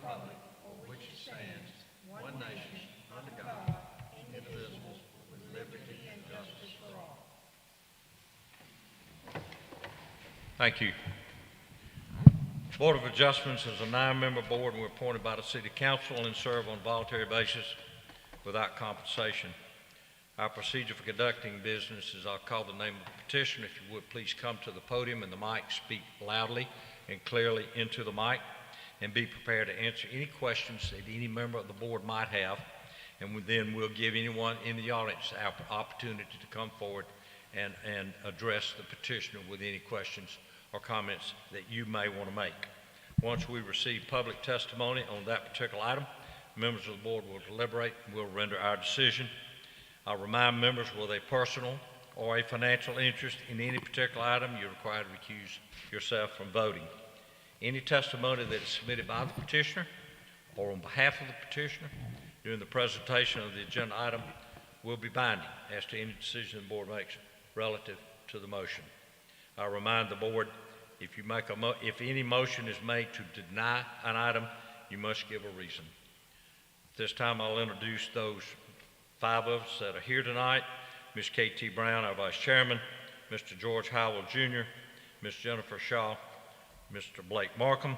republic for which it stands, one nation, under God, indivisible, with liberty and justice for all. Thank you. Board of Adjustments is a 9-member board, and we're appointed by the City Council and serve on a voluntary basis without compensation. Our procedure for conducting business is I'll call the name of the petitioner. If you would, please come to the podium and the mic, speak loudly and clearly into the mic, and be prepared to answer any questions that any member of the board might have. And then we'll give anyone in the audience our opportunity to come forward and address the petitioner with any questions or comments that you may want to make. Once we receive public testimony on that particular item, members of the board will deliberate and will render our decision. I'll remind members with a personal or a financial interest in any particular item, you're required to recuse yourself from voting. Any testimony that is submitted by the petitioner or on behalf of the petitioner during the presentation of the agenda item will be binding as to any decision the board makes relative to the motion. I remind the board, if any motion is made to deny an item, you must give a reason. At this time, I'll introduce those 5 of us that are here tonight. Ms. K.T. Brown, our Vice Chairman, Mr. George Howell Jr., Ms. Jennifer Shaw, Mr. Blake Markham,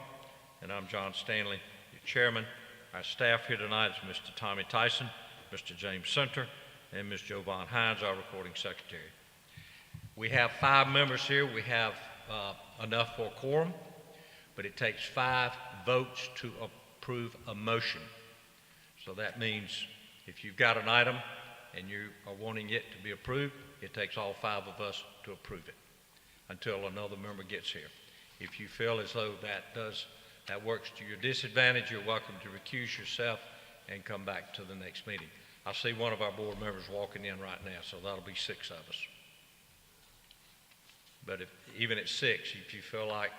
and I'm John Stanley, your Chairman. Our staff here tonight is Mr. Tommy Tyson, Mr. James Center, and Ms. Jovan Hines, our Recording Secretary. We have 5 members here. We have enough for a quorum, but it takes 5 votes to approve a motion. So that means if you've got an item and you are wanting it to be approved, it takes all 5 of us to approve it until another member gets here. If you feel as though that works to your disadvantage, you're welcome to recuse yourself and come back to the next meeting. I see one of our board members walking in right now, so that'll be 6 of us. But even at 6, if you feel like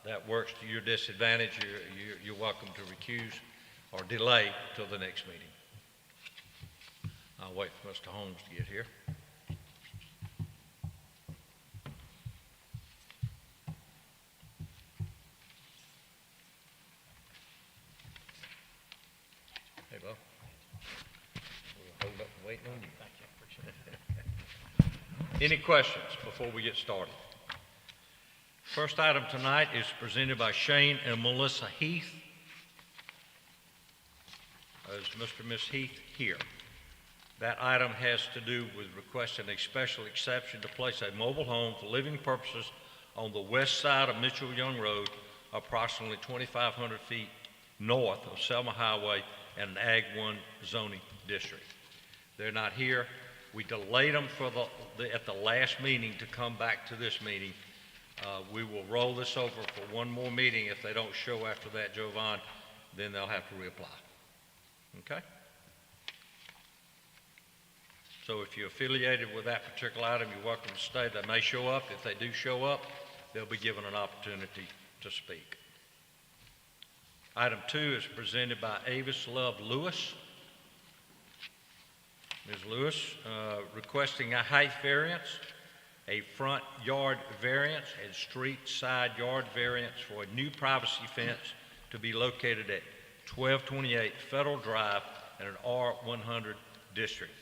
that works to your disadvantage, you're welcome to recuse or delay till the next meeting. I'll wait for Mr. Holmes to get here. Hey, Bo. We'll hold up and wait on you. Thank you. Appreciate it. Any questions before we get started? First item tonight is presented by Shane and Melissa Heath. Is Mr. and Ms. Heath here? That item has to do with requesting a special exception to place a mobile home for living purposes on the west side of Mitchell Young Road, approximately 2,500 feet north of Selma Highway and an Ag 1 zoning district. They're not here. We delayed them at the last meeting to come back to this meeting. We will roll this over for one more meeting. If they don't show after that, Jovan, then they'll have to reapply. Okay? So if you're affiliated with that particular item, you're welcome to stay. They may show up. If they do show up, they'll be given an opportunity to speak. Item 2 is presented by Avis Love Lewis. Ms. Lewis requesting a height variance, a front yard variance, and street side yard variance for a new privacy fence to be located at 1228 Federal Drive in an R100 district.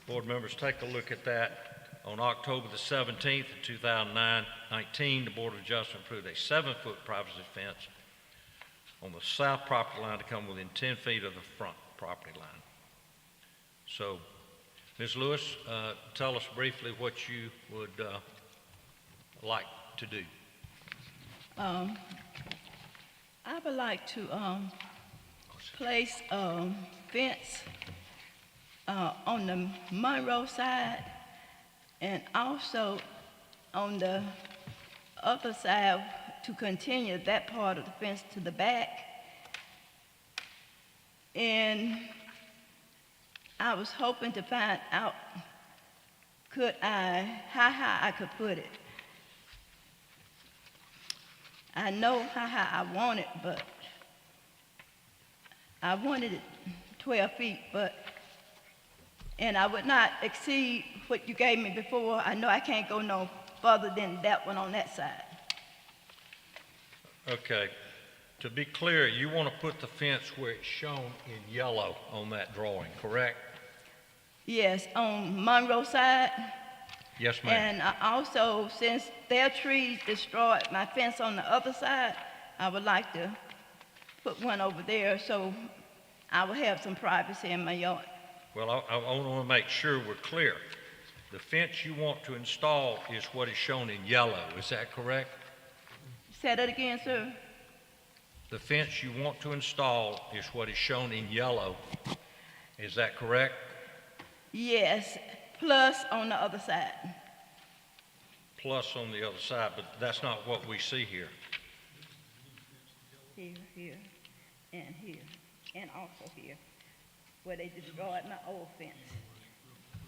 Board members, take a look at that. On October the 17th of 2019, the Board of Adjustment approved a 7-foot privacy fence on the south property line to come within 10 feet of the front property line. So, Ms. Lewis, tell us briefly what you would like to do. I would like to place a fence on the Monroe side and also on the other side to continue that part of the fence to the back. And I was hoping to find out how high I could put it. I know how high I want it, but I wanted it 12 feet, and I would not exceed what you gave me before. I know I can't go no further than that one on that side. Okay. To be clear, you want to put the fence where it's shown in yellow on that drawing, correct? Yes, on Monroe side. Yes, ma'am. And also, since their trees destroyed my fence on the other side, I would like to put one over there so I will have some privacy in my yard. Well, I want to make sure we're clear. The fence you want to install is what is shown in yellow, is that correct? Say that again, sir? The fence you want to install is what is shown in yellow, is that correct? Yes, plus on the other side. Plus on the other side, but that's not what we see here. Here, and also here, where they destroyed my old fence.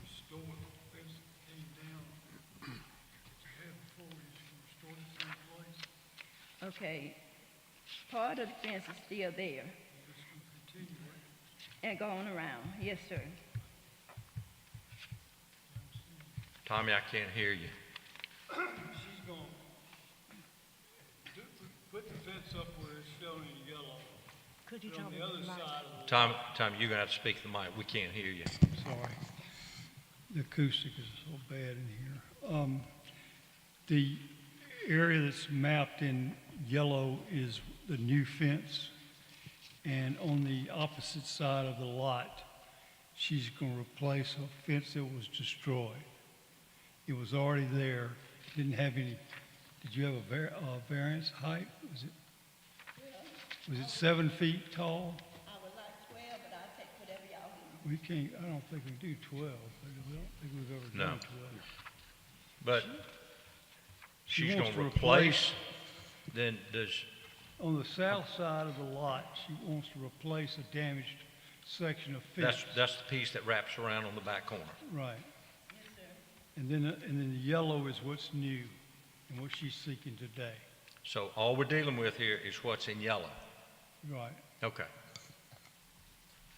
Restore the fence that came down that you had before, you can restore the same place. Okay, part of the fence is still there Just gonna continue it. and going around. Yes, sir. Tommy, I can't hear you. She's gonna put the fence up where it's shown in yellow. Could you But tell on me the other the mic? side of the Tommy, you're gonna have to speak to the mic. We can't hear you. Sorry. The acoustic is so bad in here. The area that's mapped in yellow is the new fence, and on the opposite side of the lot, she's gonna replace a fence that was destroyed. It was already there, didn't have any, did you have a variance height? Was it 7 feet tall? I would like 12, but I'll take whatever y'all give me. We can't, I don't think we can do 12, but we don't think we've ever No. done 12. But She she's wants gonna to replace, then does, On the south side of the lot, she wants to replace a damaged section of fence. that's the piece that wraps around on the back corner. Right. And then the yellow is what's new and what she's seeking today. So all we're dealing with here is what's in yellow. Right. Okay.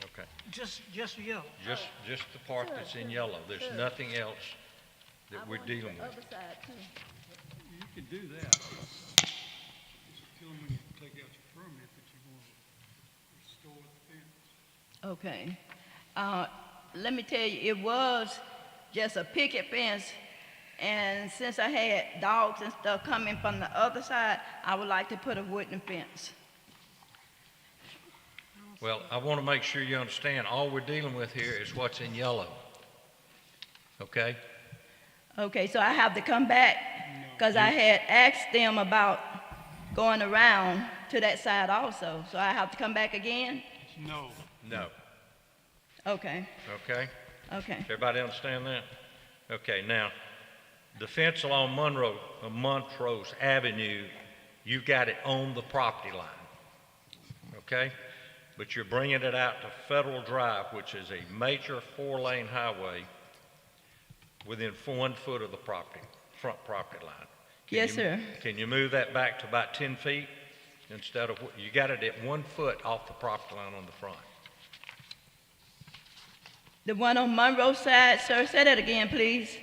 Okay. Just yellow. Just the part that's in yellow. There's Sure. nothing else I that we're want dealing the with. other side too. You can do that. Just tell them when you take out your permit that you want to restore the fence. Okay. Let me tell you, it was just a picket fence, and since I had dogs and stuff coming from the other side, I would like to put a wooden fence. Well, I want to make sure you understand, all we're dealing with here is what's in yellow. Okay? Okay, so I have to come back, because I had asked them about going around to that side also, so I have to come back again? No. No. Okay, Okay? okay. Everybody understand that? Okay, now, the fence along Montrose Avenue, you've got it on the property line. Okay? But you're bringing it out to Federal Drive, which is a major 4-lane highway within 1 foot of the front property line. Yes, sir. Can you move that back to about 10 feet instead of, you got it at 1 foot off the property line on the front? The one on Monroe side, sir, say that again, please.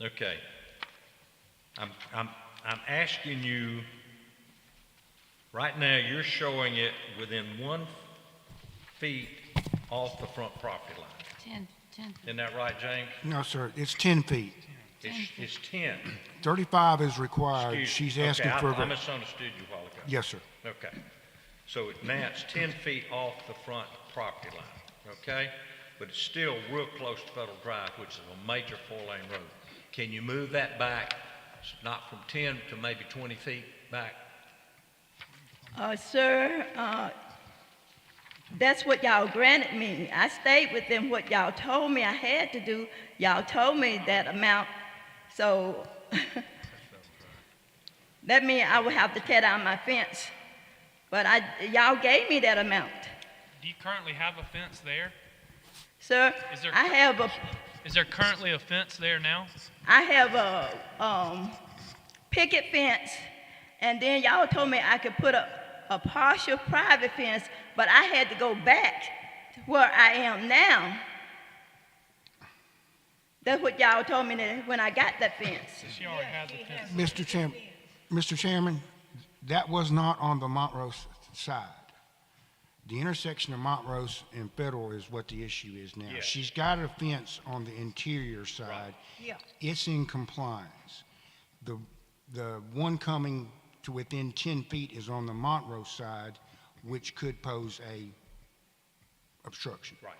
Okay. I'm asking you, right now, you're showing it within 1 feet off the front property line. 10. Isn't that right, James? No, sir, it's 10 feet. It's 10. 35 is required. Excuse- She's asking okay, for... I misunderstood you a while ago. Yes, sir. Okay. So now it's 10 feet off the front property line, okay? But it's still real close to Federal Drive, which is a major 4-lane road. Can you move that back, not from 10 to maybe 20 feet back? Sir, that's what y'all granted me. I stayed within what y'all told me I had to do. Y'all told me that amount, so that means I would have to tear down my fence. But y'all gave me that amount. Do you currently have a fence there? Sir, Is there- I Is there currently a fence there now? have a picket fence, and then y'all told me I could put a partial private fence, but I had to go back to where I am now. That's what y'all told me that when I got that fence. She already has the fence. Mr. Chairman, that was not on the Montrose side. The intersection of Montrose and Federal is what the issue is now. Yes. She's got a fence on the interior side. Yeah. It's in compliance. The one coming to within 10 feet is on the Montrose side, which could pose a obstruction. Right.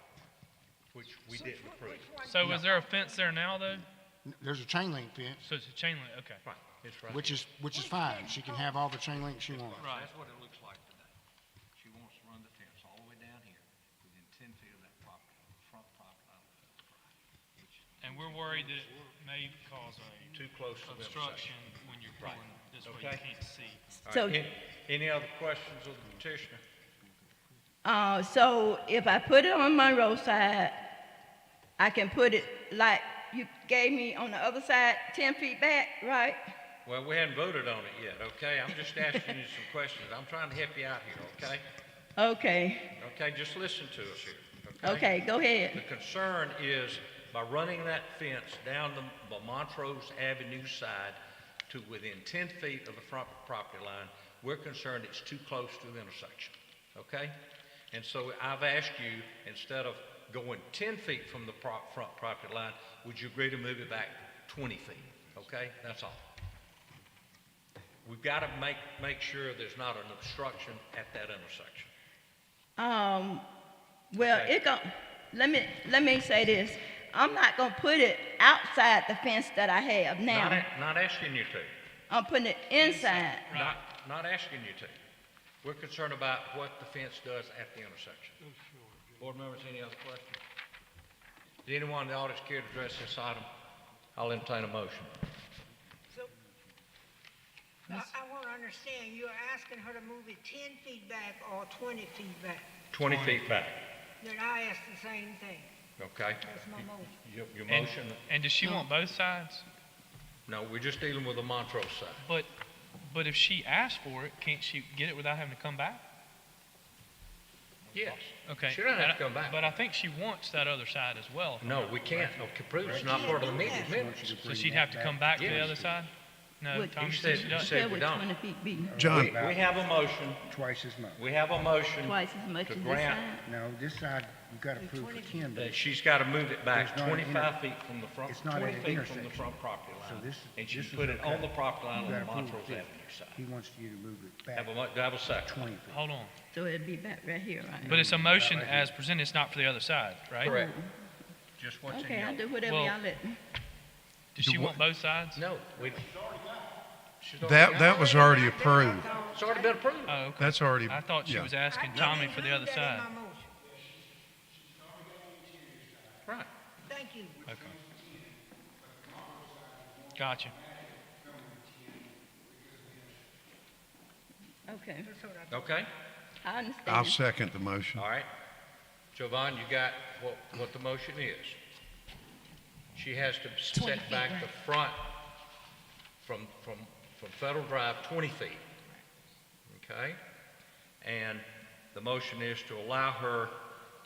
Which we didn't approve. So is there a fence there now, though? There's a chain link fence, So it's a chain link, okay. Right, it's right. which is fine. She can have all the chain link she wants. Right. That's what it looks like today. She wants to run the fence all the way down here within 10 feet of that property, front property line of the property. Which And we're worried that it may cause a too close to the obstruction intersection. when you're Right. pulling this way, Okay. you can't see. All So, right, any other questions of the petitioner? so if I put it on Monroe side, I can put it like you gave me on the other side, 10 feet back, right? Well, we hadn't voted on it yet, okay? I'm just asking you some questions. I'm trying to help you out here, okay? Okay, Okay, just listen to us here, okay, go The ahead. concern is by running that fence down the Montrose Avenue side to within 10 feet of the front property line, we're concerned it's too close to the intersection, okay? And so I've asked you, instead of going 10 feet from the front property line, would you agree to move it back 20 feet, okay? That's all. We've got to make sure there's not an obstruction at that intersection. Well, Okay. let me say this. I'm not gonna put it outside the fence that I have now. Not asking you to. I'm putting it inside. Not asking you to. We're concerned about what the fence does at the intersection. Board members, any other questions? Does anyone in the audience care to address this item? I'll entertain a motion. So, I want to understand, you're asking her to move it 10 feet back or 20 feet back? 20 feet back, Then I asked the same thing. okay? That's my motion. Your And- motion, And does she want both sides? no, we're just dealing with the Montrose side. But if she asks for it, can't she get it without having to come back? Yes. Okay. She doesn't have to come back. But I think she wants that other side as well. No, we can't. No, Caprice is not part of the meeting minutes. So she'd have to come back to the Yes. other side? No, Would- Tommy He said said- she doesn't. said- Where would we don't. 20 feet be? John. We have a motion, Twice as much. we have a motion Twice as much to as this grant side? No, this side, you've got to prove for 10, but that she's got to move it back There's not an 25 feet from the front, it's not 20 at an feet from the intersection. front property So line. this- And she this is put it on okay. the property line you on got the to prove Montrose for Avenue 50. side. He wants you to move it back Do I have a second? 20 feet. Hold on. So it'd be back right here, right? But it's a motion as presented, it's not for the other side, right? Correct. Just what's in Okay, I'll your, do whatever Well- y'all let me. Does she want both sides? no, we. She's already got That it. was already approved. It's already been approved. Oh, okay. That's already, I thought she yeah. was asking I Tommy didn't for the other include that in side. my motion. Right. Thank you. Okay. Gotcha. Okay, That's what I Okay, I understand. I'll second the motion. all right. Jovan, you got what the motion is. She has to 20 set feet, back right. the front from Federal Drive 20 feet. Okay? And the motion is to allow her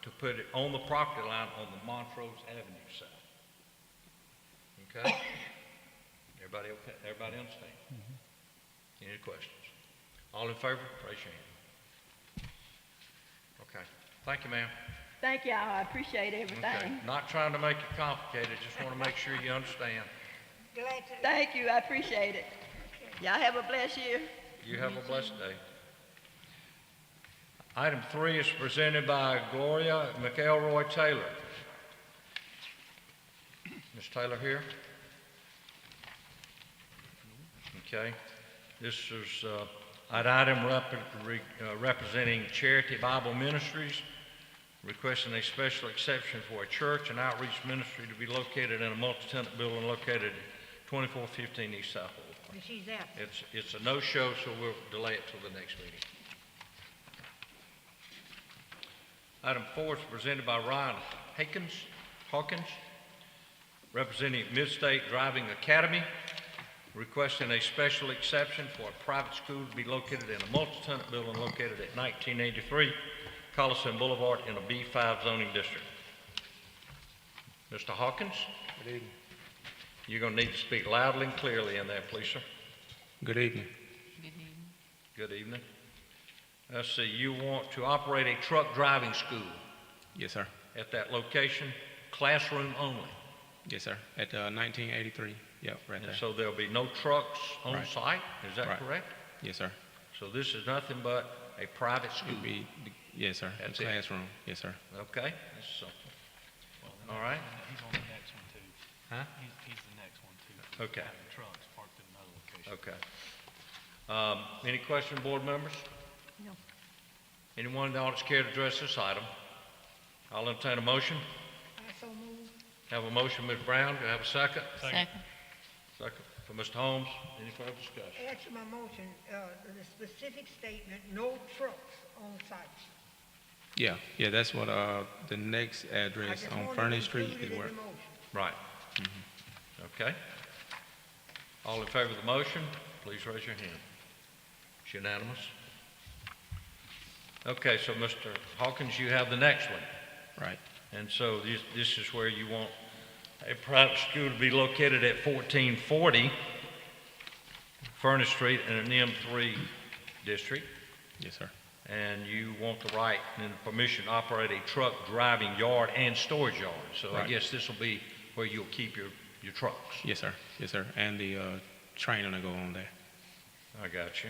to put it on the property line on the Montrose Avenue side. Okay? Everybody okay? Everybody understand? Any questions? All in favor, raise your hand. Okay. Thank you, ma'am. Thank y'all, I appreciate everything. Okay. Not trying to make it complicated, just want to make sure you understand. glad to. Thank you, I appreciate it. Y'all have a blessed year. You have a blessed day. Item 3 is presented by Gloria McElroy-Taylor. Ms. Taylor here? Okay. This is an item representing Charity Bible Ministries, requesting a special exception for a church and outreach ministry to be located in a multi-tenant building located at 2415 East South Boulevard. And she's absent. It's a no-show, so we'll delay it till the next meeting. Item 4 is presented by Ryan Hawkins, representing Midstate Driving Academy, requesting a special exception for a private school to be located in a multi-tenant building located at 1983 Collison Boulevard in a B5 zoning district. Mr. Hawkins? Good evening. You're going to need to speak loudly and clearly in there, please, sir. Good evening. Good evening. Let's see, you want to operate a truck driving school Yes, sir. at that location, classroom only. Yes, sir. At 1983. Yep, right And there. so there'll be no trucks on Right. site, is that Right. correct? Yes, sir. So this is nothing but a private school, It'd be, yes, sir. That's The it. classroom. Yes, sir. okay? That's simple. All right, He's on the next one too. huh? He's the next one too. Okay. Having trucks parked in another location. Okay. Any questions, board members? No. Anyone in the audience care to address this item? I'll entertain a motion. I so move. Have a motion, Ms. Brown, do I have a second? Second. Second for Mr. Holmes. Any further discussion? Add to my motion, the specific statement, no trucks on site. Yeah, yeah, that's what, the next I address just on wanted Furnace to Street include is it in where. the motion. Right. Okay. All in favor of the motion, please raise your hand. It's unanimous. Okay, so Mr. Hawkins, you have the next one. Right. And so this is where you want a private school to be located at 1440 Furnace Street in an M3 district. Yes, sir. And you want the right and permission to operate a truck driving yard and storage yard. So I Right. guess this will be where you'll keep your trucks. Yes, sir. Yes, sir. And the training will go on there. I got you.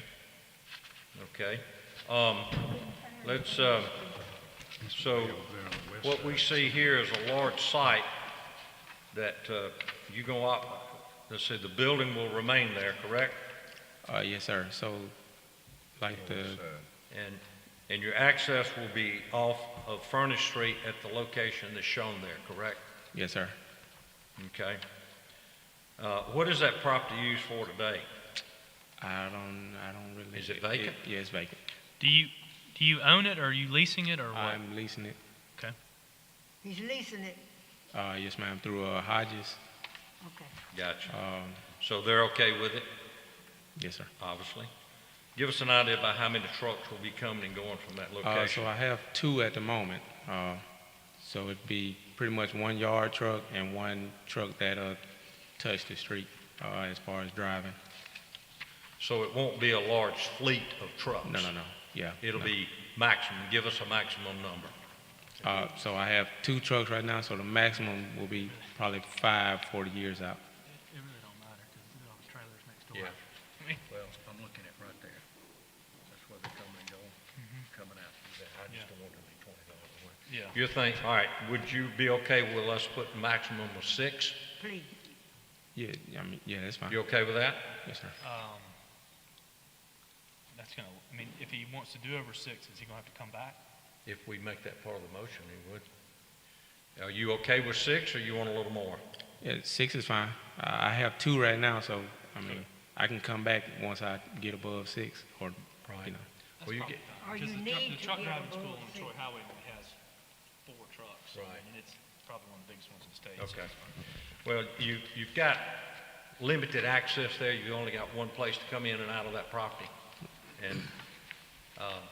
Okay. Let's, so what we see here is a large site that you're going to, let's see, the building will remain there, correct? Yes, sir. So, like And your access will be off of Furnace Street at the location that's shown there, correct? yes, sir. Okay. What is that property used for today? I don't really. Is it vacant? Yeah, it's vacant. Do you own it or are you leasing it or what? I'm leasing it. Okay. He's leasing it. Yes, ma'am, through Hodges. Okay. Gotcha. So they're okay with it, Yes, sir. obviously? Give us an idea about how many trucks will be coming and going from that location. So I have two at the moment. So it'd be pretty much one yard truck and one truck that touch the street as far as driving. So it won't be a large fleet of trucks? No. Yeah. It'll no. be maximum, give us a maximum number. So I have two trucks right now, so the maximum will be probably 40 years out. It really don't matter because all the trailers next door. Yeah. Well, I'm looking at right there. That's where they're coming and going, coming out. I just don't want it to be $20 away. Yeah. You think, all right, would you be okay with us putting maximum of 6? Please. Yeah, I mean, yeah, that's fine. You okay with that? Yes, sir. That's gonna, I mean, if he wants to do over 6, is he gonna have to come back? If we make that part of the motion, he would. Are you okay with 6, or you want a little more? Yeah, 6 is fine. I have two right now, so I mean, I can come back once I get above 6, or Right. you know. Well, you get, Or Because you the need to truck get driving above school on 6. Troy Highway only has 4 trucks. Right. And it's probably one of the biggest ones in the state. so okay. it's fine. Well, you've got limited access there. You've only got one place to come in and out of that property. And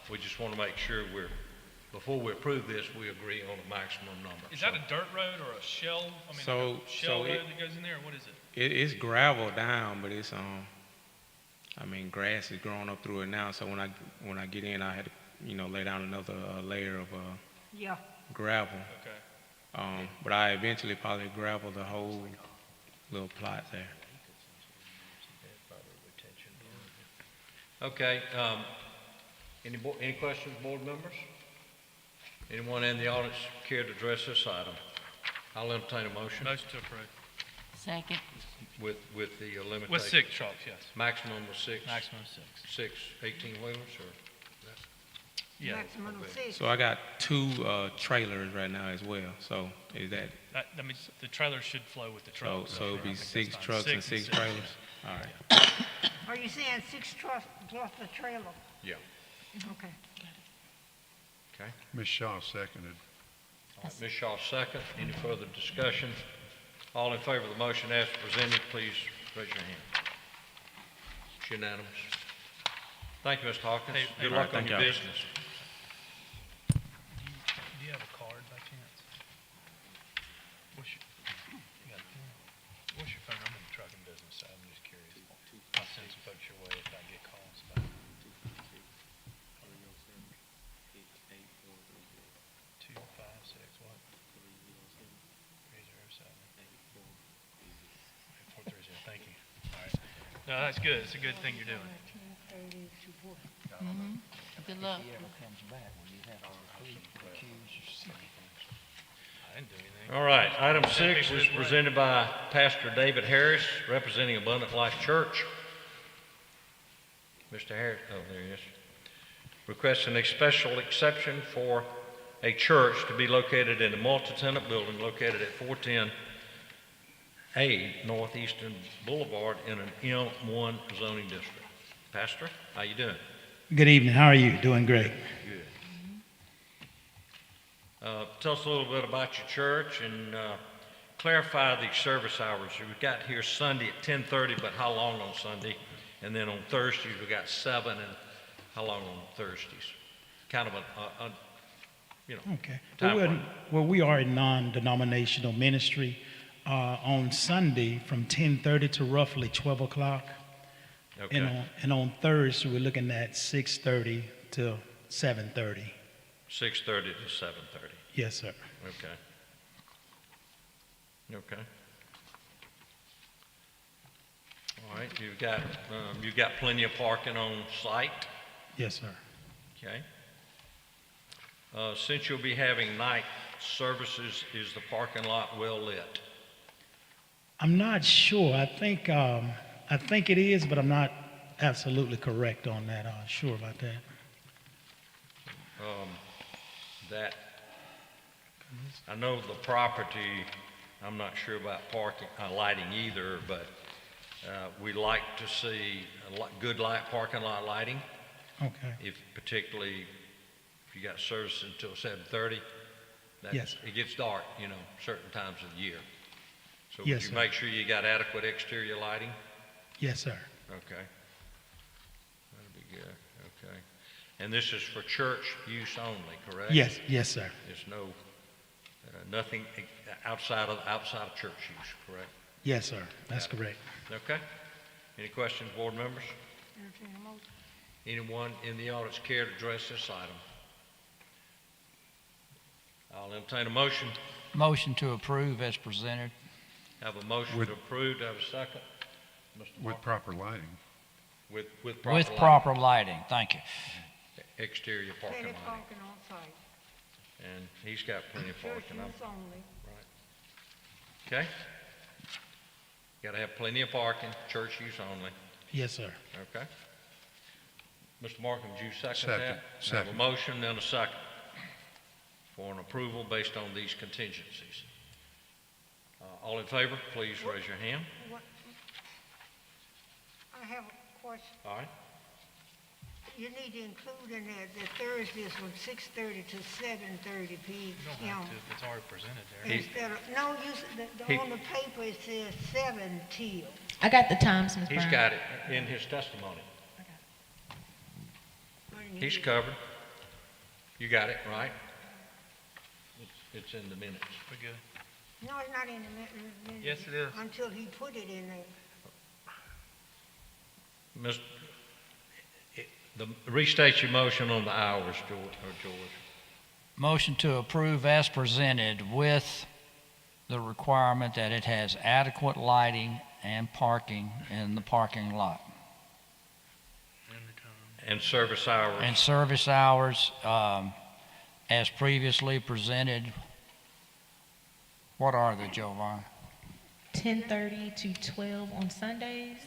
we just want to make sure before we approve this, we agree on a maximum number. Is that a dirt road or a shell? I mean, So- like a shell so it- road that goes in there, or what is it? It's gravel down, but it's I mean, grass is growing up through it now. So when I get in, I had to lay down another layer of Yeah. gravel. Okay. But I eventually probably gravel the whole little plot there. Okay, any questions, board members? Anyone in the audience care to address this item? I'll entertain a motion Motion to approve. Second. with the limitation. With 6 trucks, yes. Maximum of 6. Maximum 6. 18-wheelers, or? Yeah. Maximum of 6. So I got two trailers right now as well. So is that That means the trailers should flow with the so? trucks. So it'll I be think 6 that's fine. trucks and 6 6 trailers. All right. Are you saying 6 trucks plus the trailer? Yeah. Okay. Okay. Ms. Shaw seconded. All right, Ms. Shaw, second. Any further discussion? All in favor of the motion as presented, please raise your hand. It's unanimous. Thank you, Mr. Hawkins. Hey, Good hey, luck on thank your y'all. business. Do you have a card by chance? What's your, you got a pen? No, that's good. It's a good thing you're doing. 10:30 to what? Good luck. I didn't do anything. All right, item 6 is presented by Pastor David Harris, representing Abundant Life Church. Mr. Harris, oh, there he is. Requesting a special exception for a church to be located in a multi-tenant building located at 410A Northeastern Boulevard in an M1 zoning district. Pastor, how you doing? Good evening. How are you? Doing great. Good. Tell us a little bit about your church and clarify the service hours. We got here Sunday at 10:30, but how long on Sunday? And then on Thursdays, we got 7, and how long on Thursdays? Kind of a Okay. time frame. Well, we are a non-denominational ministry. On Sunday, from 10:30 to roughly 12 o'clock. Okay, And on Thursday, we're looking at 6:30 to 7:30. 6:30 to 7:30. Yes, sir. Okay. Okay. All right, you've got plenty of parking on site, Yes, sir. okay? Since you'll be having night services, is the parking lot well lit? I'm not sure. I think it is, but I'm not absolutely correct on that. Sure about that. That, I know the property, I'm not sure about parking, lighting either, but we like to see good parking lot lighting, Okay. particularly if you got service until 7:30. Yes. It gets dark, certain times of the year. So Yes, would you sir. make sure you got adequate exterior lighting? Yes, sir. Okay. That'll be good, okay. And this is for church use only, correct? Yes, sir. There's no, nothing outside of church use, correct? Yes, sir. That's Got it. correct. Okay. Any questions, board members? Entertain a motion. Anyone in the audience care to address this item? I'll entertain a motion. Motion to approve as presented. Have a motion With- to approve. Have a second? Mr. With Mark? proper lighting. With With lighting. proper lighting. Thank you. Exterior parking Plenty lot. parking on site. And he's got plenty of Church parking. use only. Okay? Got to have plenty of parking, church use only. Yes, sir. Okay? Mr. Markham, would you second Second. that? I have a Second. motion and a second for an approval based on these contingencies. All in favor, please raise your hand. What? I have a question. All right? You need to include in there the Thursdays from 6:30 to 7:30 You don't p.m. have to if it's already presented there. Instead of, no, on the paper it says 7 till. I got the times, Ms. He's Brown. got it in his testimony. He's covered. You got it, right? It's in the minutes. We're good. No, it's not in the minutes. Yes, it is. Until he put it in there. Restate your motion on the hours, George. Motion to approve as presented with the requirement that it has adequate lighting and parking in the parking lot. And the time. And service hours. And service hours, as previously presented. What are they, Jovan? 10:30 to 12 on Sundays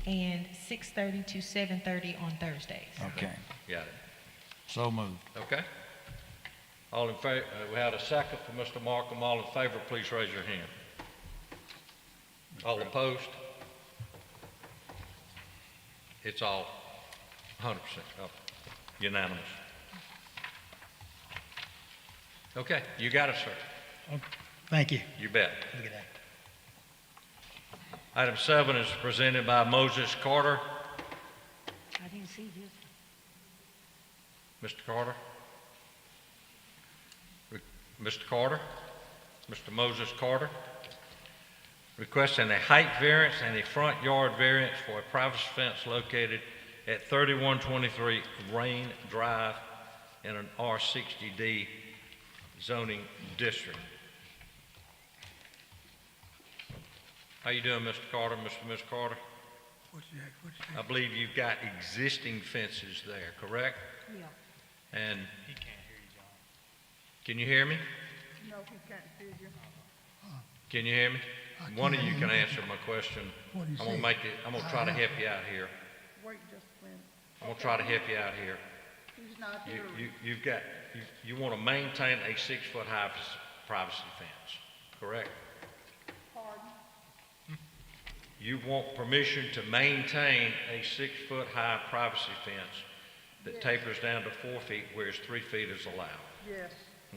and 6:30 to 7:30 on Thursdays. Okay, Got it. so moved. Okay. All in favor, we had a second for Mr. Markham. All in favor, please raise your hand. All opposed? It's all 100% up, unanimous. Okay, you got it, sir. Thank you. You bet. Look at that. Item 7 is presented by Moses Carter. I didn't see this. Mr. Carter? Mr. Carter? Mr. Moses Carter? Requesting a height variance and a front yard variance for a privacy fence located at 3123 Rain Drive in an R60D zoning district. How you doing, Mr. Carter, Miss Carter? I believe you've got existing fences there, correct? Yeah. And He can't hear you, John. can you hear me? No, he can't figure. Can you hear me? One of you can answer my question. I'm gonna try to help you out here. Wait just a minute. I'm gonna try to help you out here. He's not here. You want to maintain a 6-foot high privacy fence, correct? Pardon? You want permission to maintain a 6-foot high privacy fence that tapers down to 4 feet, whereas 3 feet is allowed, Yes.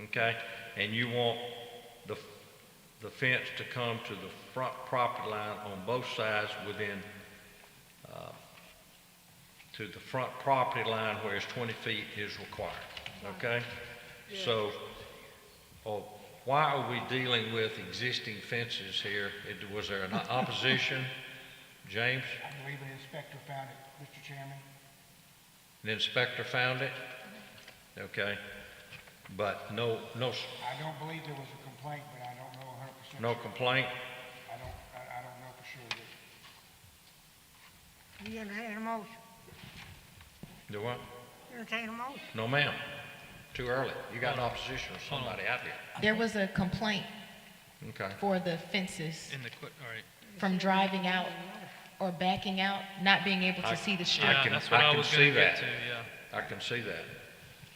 okay? And you want the fence to come to the front property line on both sides within, to the front property line, whereas 20 feet is required, okay? So, why are we dealing with existing fences here? Was there an opposition, James? I believe an inspector found it, Mr. Chairman. The inspector found it? Okay, but no, I don't believe there was a complaint, but I don't know 100%. no complaint? I don't know for sure. You entertain a motion? Do what? Entertain a motion? No, ma'am. Too early. You got an opposition or somebody out here. There was a complaint Okay. for the fences In the all right. from driving out or backing out, not being able to see the street. Yeah, that's what I was see going to that. get to, yeah. I can see that.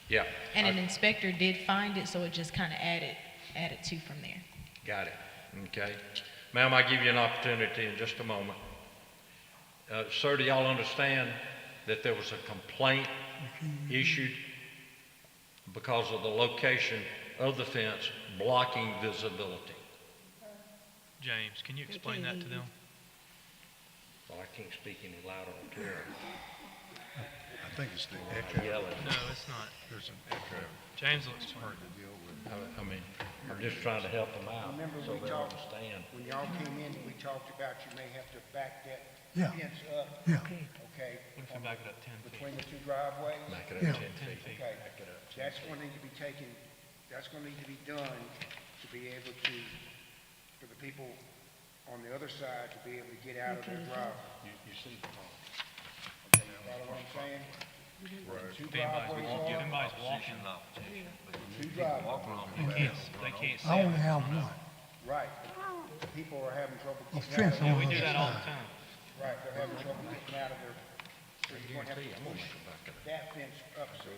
Yeah. And an inspector did find it, so it just kind of added to from there. Got it. Okay. Ma'am, I'll give you an opportunity in just a moment. Sir, do y'all understand that there was a complaint issued because of the location of the fence blocking visibility? James, can you explain that to them? Well, I can't speak any louder or clearer. I think it's the I'm echo. yelling. No, it's not. There's an echo. James looks Hard to deal with. I mean, I'm just trying to help them out Remember so we they talked- understand. When y'all came in, we talked about you may have to back that Yeah. fence up. Yeah. Okay? What if we back it up 10 feet? Between the two driveways. Back it Yeah. up 10 feet. feet. Okay, Back it up. that's going to need to be taken, that's going to need to be done to be able to, for the people on the other side to be able to get out of their driveway. You see the problem. Okay, you follow what I'm saying? Two driveways If off, anybody's walking, two driveways. they can't see I only it. have one. Right. People are having trouble A getting out fence of on We the do other that all the side. time. Right, they're having trouble getting out of their, so you're going to have to push that fence up, so.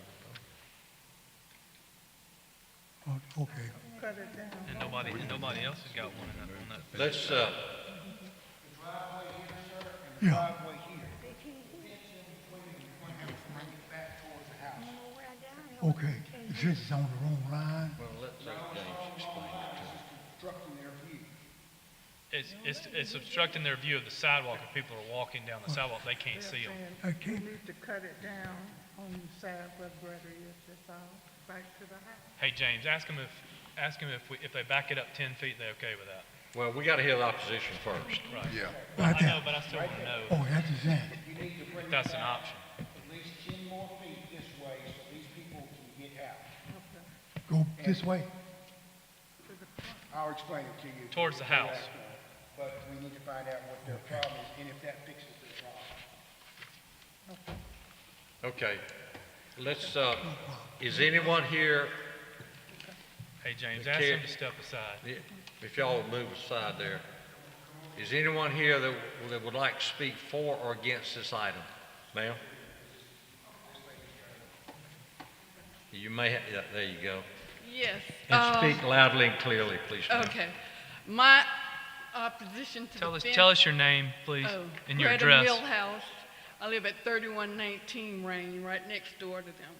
Okay. Cut it down. And nobody else has got one on that. Let's, The driveway here, sir, and the Yeah. driveway here. Fence in between, you're going to have to bring it back towards the house. Okay. The fence is on the wrong line. well, let James explain it to them. Obstructing their view. It's obstructing their view of the sidewalk. If people are walking down the sidewalk, they can't see them. I We can't, need to cut it down on the side where the brother is, that's all, back to the house. Hey, James, ask them if they back it up 10 feet, they okay with that? Well, we got to hear the opposition first. Right. Yeah. right I know, there. but I still want to know Oh, that's the same. You need to bring if it that's an back option. at least 10 more feet this way so these people can get out. Go this way. I'll explain it to you. Towards the house. But we need to find out what their problem is and if that fixes their problem. Okay. Let's, is anyone here, Hey, James, The ask kid- them to step aside. if y'all would move aside there, is anyone here that would like to speak for or against this item? Ma'am? You may, yeah, there you go. Yes. And speak loudly and clearly, please, ma'am. Okay. My opposition to the fence. Tell us your name, please, Oh, and your Greta address. Millhouse. I live at 3119 Rain, right next door to them.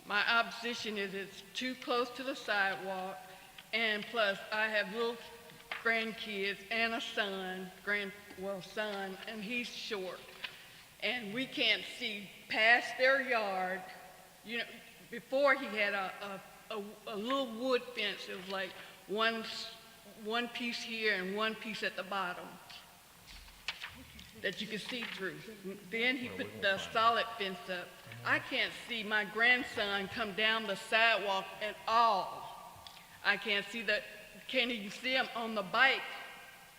My opposition is it's too close to the sidewalk, and plus I have little grandkids and a son, son, and he's short. And we can't see past their yard. You know, before he had a little wood fence. It was like one piece here and one piece at the bottom that you could see through. Then he put the solid fence up. I can't see my grandson come down the sidewalk at all. I can't even see him on the bike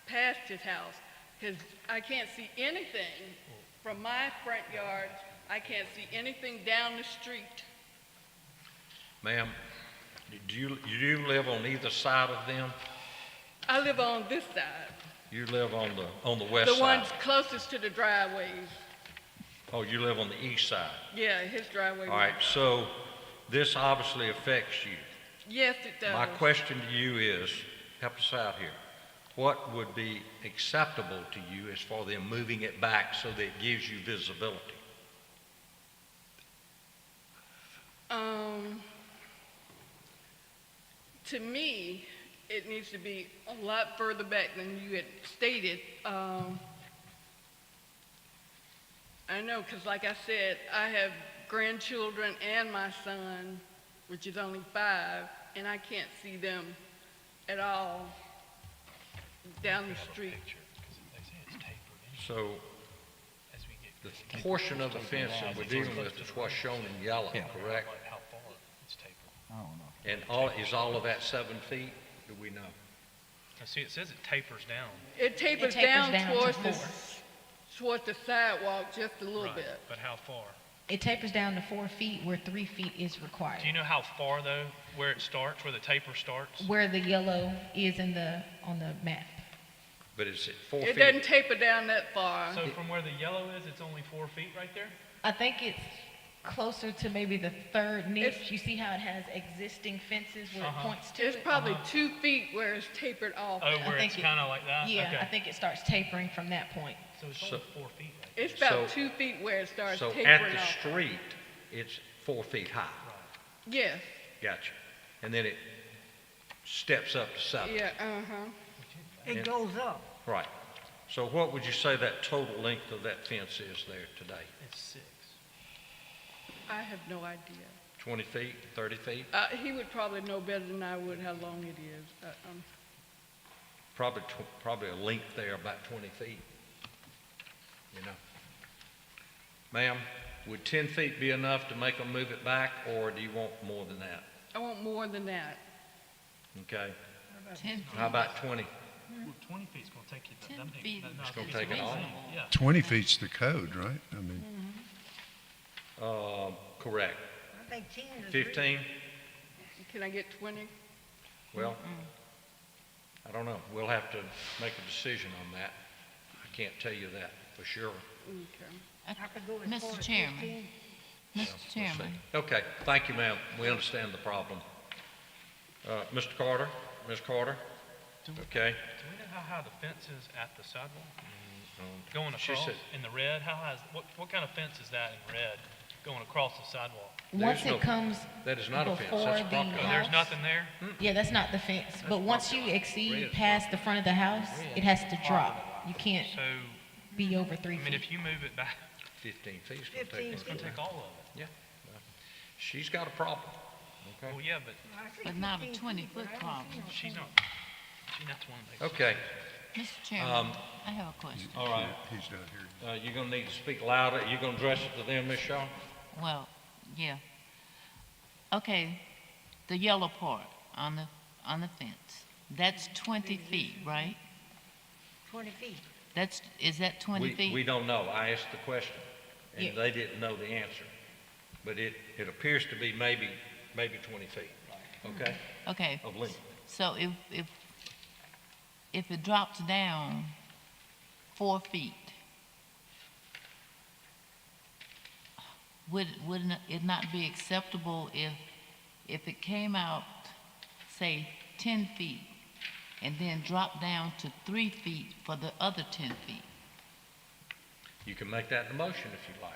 past his house. Because I can't see anything from my front yard. I can't see anything down the street. Ma'am, do you live on either side of them? I live on this side, You live on the west the side? ones closest to the driveways. Oh, you live on the east side? Yeah, his driveway. All right, so this obviously affects you. Yes, it does. My question to you is, help us out here. What would be acceptable to you as for them moving it back so that it gives you visibility? To me, it needs to be a lot further back than you had stated. I know, because like I said, I have grandchildren and my son, which is only 5, and I can't see them at all down the street. So the portion of the fence that we're dealing with is what's shown in yellow, correct? I don't know. And is all of that 7 feet? Do we know? I see, it says it tapers down. It tapers tapers down down to towards 4. towards the sidewalk just a little Right, bit. but how far? It tapers down to 4 feet where 3 feet is required. Do you know how far though, where it starts, where the taper starts? Where the yellow is on the map. But is it 4 It feet? doesn't taper down that far. So from where the yellow is, it's only 4 feet right there? I think it's closer to maybe the third niche. It's- You see how it has existing fences where it points to It's it? probably 2 feet where it's tapered off. Oh, where think it's it- kind of like that? Yeah, Okay. I think it starts tapering from that point. So it's So- only 4 feet right there. It's about So- 2 feet where it starts So tapering at the off. street, it's 4 feet high. Yes, Gotcha. And then it steps up to 7. yeah, uh-huh. It goes up. Right. So what would you say that total length of that fence is there today? It's 6. I have no idea. 20 feet, 30 feet? He would probably know better than I would how long it is. Probably a length there about 20 feet. You know. Ma'am, would 10 feet be enough to make them move it back, or do you want more than that? I want more than that. Okay. 10 How about 20? Well, 20 feet's gonna take you. 10 feet It's gonna take it all? Yeah. 20 feet's the code, right? I mean, Correct. I think 10 is. 15? Can I get 20? Well, I don't know. We'll have to make a decision on that. I can't tell you that for sure. Okay. I could go as far Mr. as Chairman, 15. Mr. Chairman, Okay, thank you, ma'am. We understand the problem. Mr. Carter, Ms. Carter? Okay. Do we know how high the fence is at the sidewalk? Going She across said- in the red, how high is, what kind of fence is that in red going across the sidewalk? Once There's it no- comes That is not a fence, before that's a the property. Oh, there's house. nothing there? Yeah, that's not the fence. But once you exceed past the front of the house, it has to drop. You can't So, be over 3 I mean, feet. if you move it back, 15 feet is gonna 15 take it's gonna take all of it. Yeah. She's got a problem, okay? Well, yeah, but I see but not a 15 feet, 20-foot but I don't problem. see no she's 20. not, that's one of those. Okay, Mr. Chairman, I have a question. all right. he's not here. You're gonna need to speak louder. You're gonna address it to them, Ms. Shaw? Well, yeah. Okay, the yellow part on the fence, that's 20 feet, right? 20 feet. Is that 20 feet? We don't know. I asked the question, and Yeah. they didn't know the answer. But it appears to be maybe 20 feet, okay, Okay, of length. so if it drops down 4 feet, wouldn't it not be acceptable if it came out, say, 10 feet, and then dropped down to 3 feet for the other 10 feet? You can make that in the motion if you like.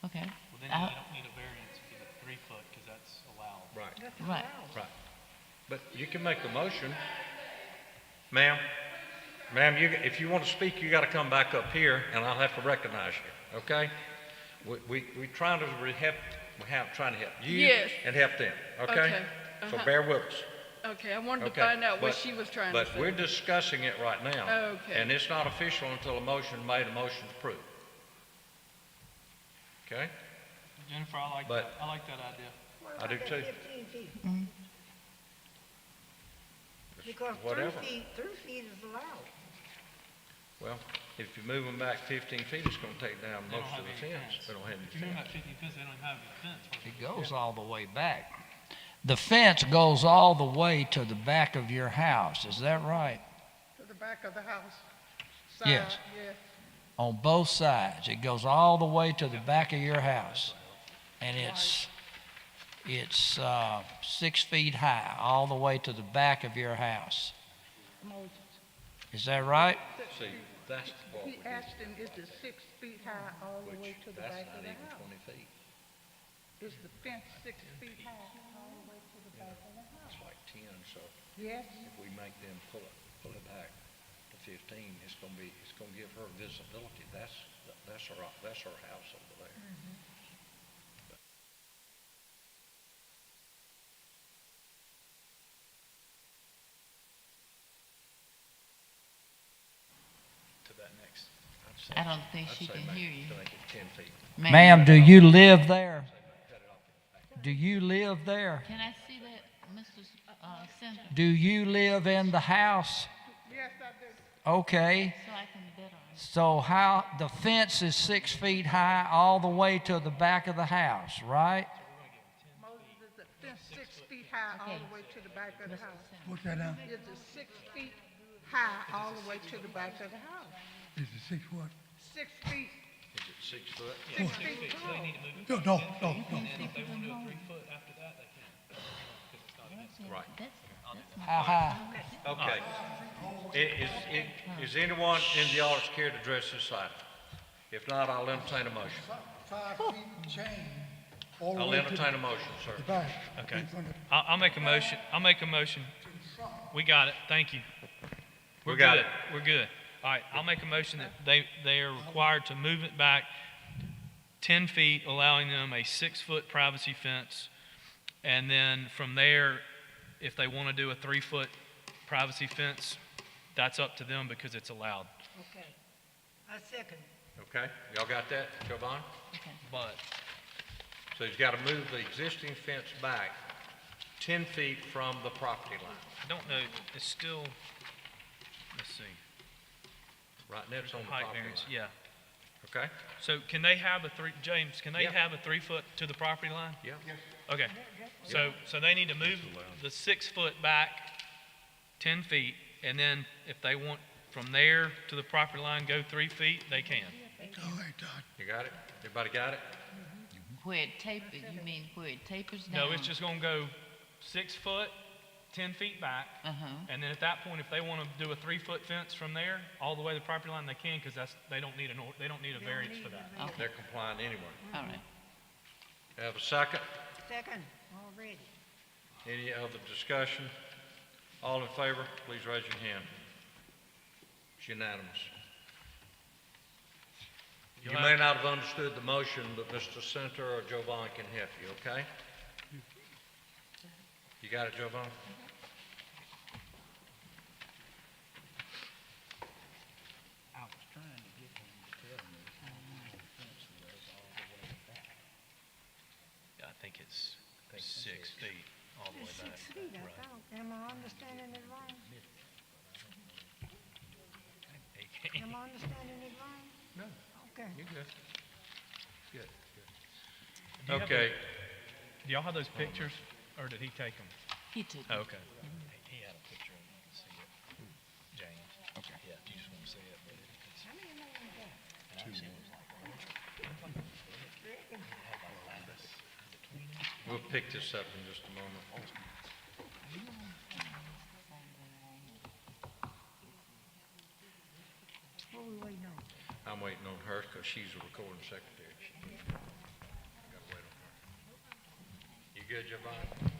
Okay, Well, then you don't need a variance to get a 3 foot, because that's allowed. Right. That's right. allowed. Right. But you can make the motion. Ma'am, if you want to speak, you got to come back up here, and I'll have to recognize you, okay? We trying to trying to help you Yes. and help them, okay? Okay, So uh-huh. bear with us, Okay, I wanted to okay? find out what But- she was trying to But say. we're discussing it right now. Okay. And it's not official until a motion made, a motion's approved. Okay? Jennifer, I like But- that idea. What I do about too. that 15 feet? Mm-hmm. Because Whatever. 3 feet is allowed. Well, if you move them back 15 feet, it's gonna take down They don't most have of the any fence. fence. They don't have If any you're fence. about 50 feet, they don't have any fence. It goes all the way back. The fence goes all the way to the back of your house, is that right? To the back of the house. Yes. Side, yes. On both sides. It goes all the way to the back of your house. And it's 6 feet high, all the way to the back of your house. Is that right? See, that's the part He asked him, is it 6 feet high all the way to the that's back not of the even house? 20 feet. Is the fence 6 feet high all the way to the back of the house? It's like 10, so Yes. if we make them pull it back to 15, it's gonna give her visibility. That's her house over there. To that next. I'd say- I don't think I'd she say can make- hear you. to make it 10 feet. Ma'am, do you live there? Do you live there? Can I see that, Mr. Senator, Do you live in the house? Yes, I do. Okay. so I can better understand? So how, the fence is 6 feet high all the way to the back of the house, right? Moses, is the fence 6 feet high all the way to the back of the house? What's that now? Is it 6 feet high all the way to the back of the house? Is it 6 what? 6 feet, Is it 6 foot? 6 feet tall. No. If they want to do a 3 foot after that, they can. Because it's not against Right. How high? Okay. Is anyone in the audience care to address this item? If not, I'll entertain a motion. 5 feet chain all the I'll way to entertain a motion, sir. the back. Okay. In front of- I'll make a motion. We got it. Thank you. We got good. We're good. All right, I'll make a motion that they are required to move it back 10 feet, allowing them a 6-foot privacy fence. And then from there, if they want to do a 3-foot privacy fence, that's up to them because it's allowed. Okay. I second. Okay, y'all got that, Jovan? But So he's got to move the existing fence back 10 feet from the property line. I don't know, it's still, let's see, Right next on the height property variance, line. yeah. Okay? So can they have James, can they Yeah. have a 3-foot to the property line? Yeah. Okay, so they need to move the 6-foot back 10 feet, and then if they want from there to the property line, go 3 feet, they can. All right, Todd. You got it? Everybody got it? Where it tapers, you mean where it tapers down? No, it's just gonna go 6 foot, 10 feet back, Uh-huh. and then at that point, if they wanna do a 3-foot fence from there, all the way to the property line, they can, because they don't need a variance for that. Okay, They're complying anyway. all right. Have a second? Second, already. Any other discussion? All in favor, please raise your hand. It's unanimous. You may not have understood the motion, but Mr. Senator or Jovan can help you, okay? You got it, Jovan? I was trying to get him to tell me how long the fence was all the way back. Yeah, I think it's 6 feet all the way It's back. 6 feet, I thought. Am I understanding it wrong? Am I understanding it wrong? No. Okay. You good? Good, Do you have Okay, Do y'all have those pictures, or did he take them? He took it. Oh, okay. He had a picture of it, you can see it. James. Okay. Yeah, you just want to see it, but it's. How many more you got? we'll pick this up in just a moment. What we waiting on? I'm waiting on her because she's a recording secretary. Gotta wait on her. You good, Jovan?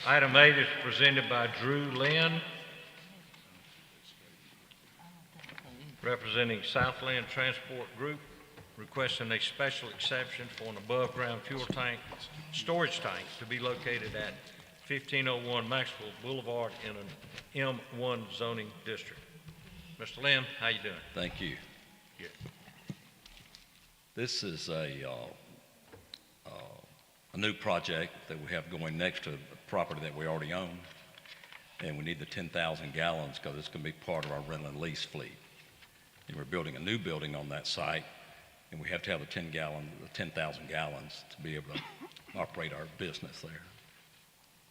Item 8 is presented by Drew Lynn, representing Southland Transport Group, requesting a special exception for an above-ground fuel tank, storage tank to be located at 1501 Maxwell Boulevard in an M1 zoning district. Mr. Lynn, how you doing? Thank you. Good. This is a new project that we have going next to the property that we already own. And we need the 10,000 gallons because it's going to be part of our rental and lease fleet. And we're building a new building on that site, and we have to have the 10,000 gallons to be able to operate our business there.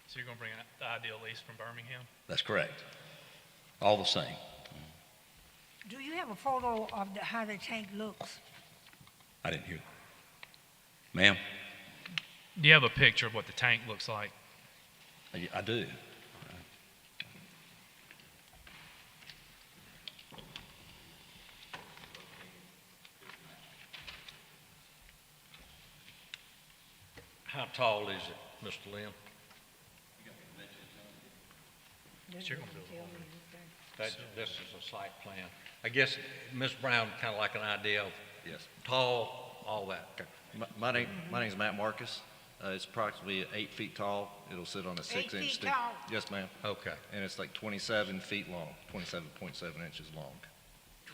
So you're going to bring the ideal lease from Birmingham? That's correct. All the same. Do you have a photo of how the tank looks? I didn't hear. Ma'am? Do you have a picture of what the tank looks like? I do. How tall is it, Mr. Lim? Sure. This is a site plan. I guess Ms. Brown, kind of like an idea of Yes. tall, all that. My name is Matt Marcus. It's approximately 8 feet tall. It'll sit on a 6-inch feet stick. tall? Yes, ma'am. Okay. And it's like 27 feet long, 27.7 inches long.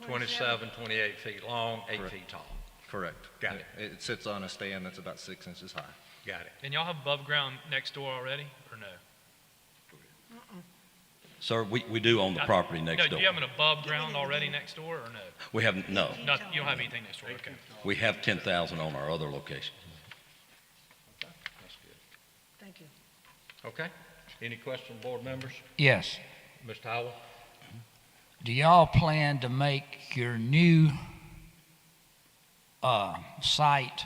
27, 28 feet long, 8 Correct. feet tall. Correct. Got it. It sits on a stand that's about 6 inches high. Got it. And y'all have above ground next door already, or no? Sir, we do own the property next No, door. do you have an above ground already next door, or no? We have, no. No, you don't have anything next door, okay. We have 10,000 on our other location. That's good. Thank you. Okay. Any questions, board members? Yes. Mr. Howell? Do y'all plan to make your new site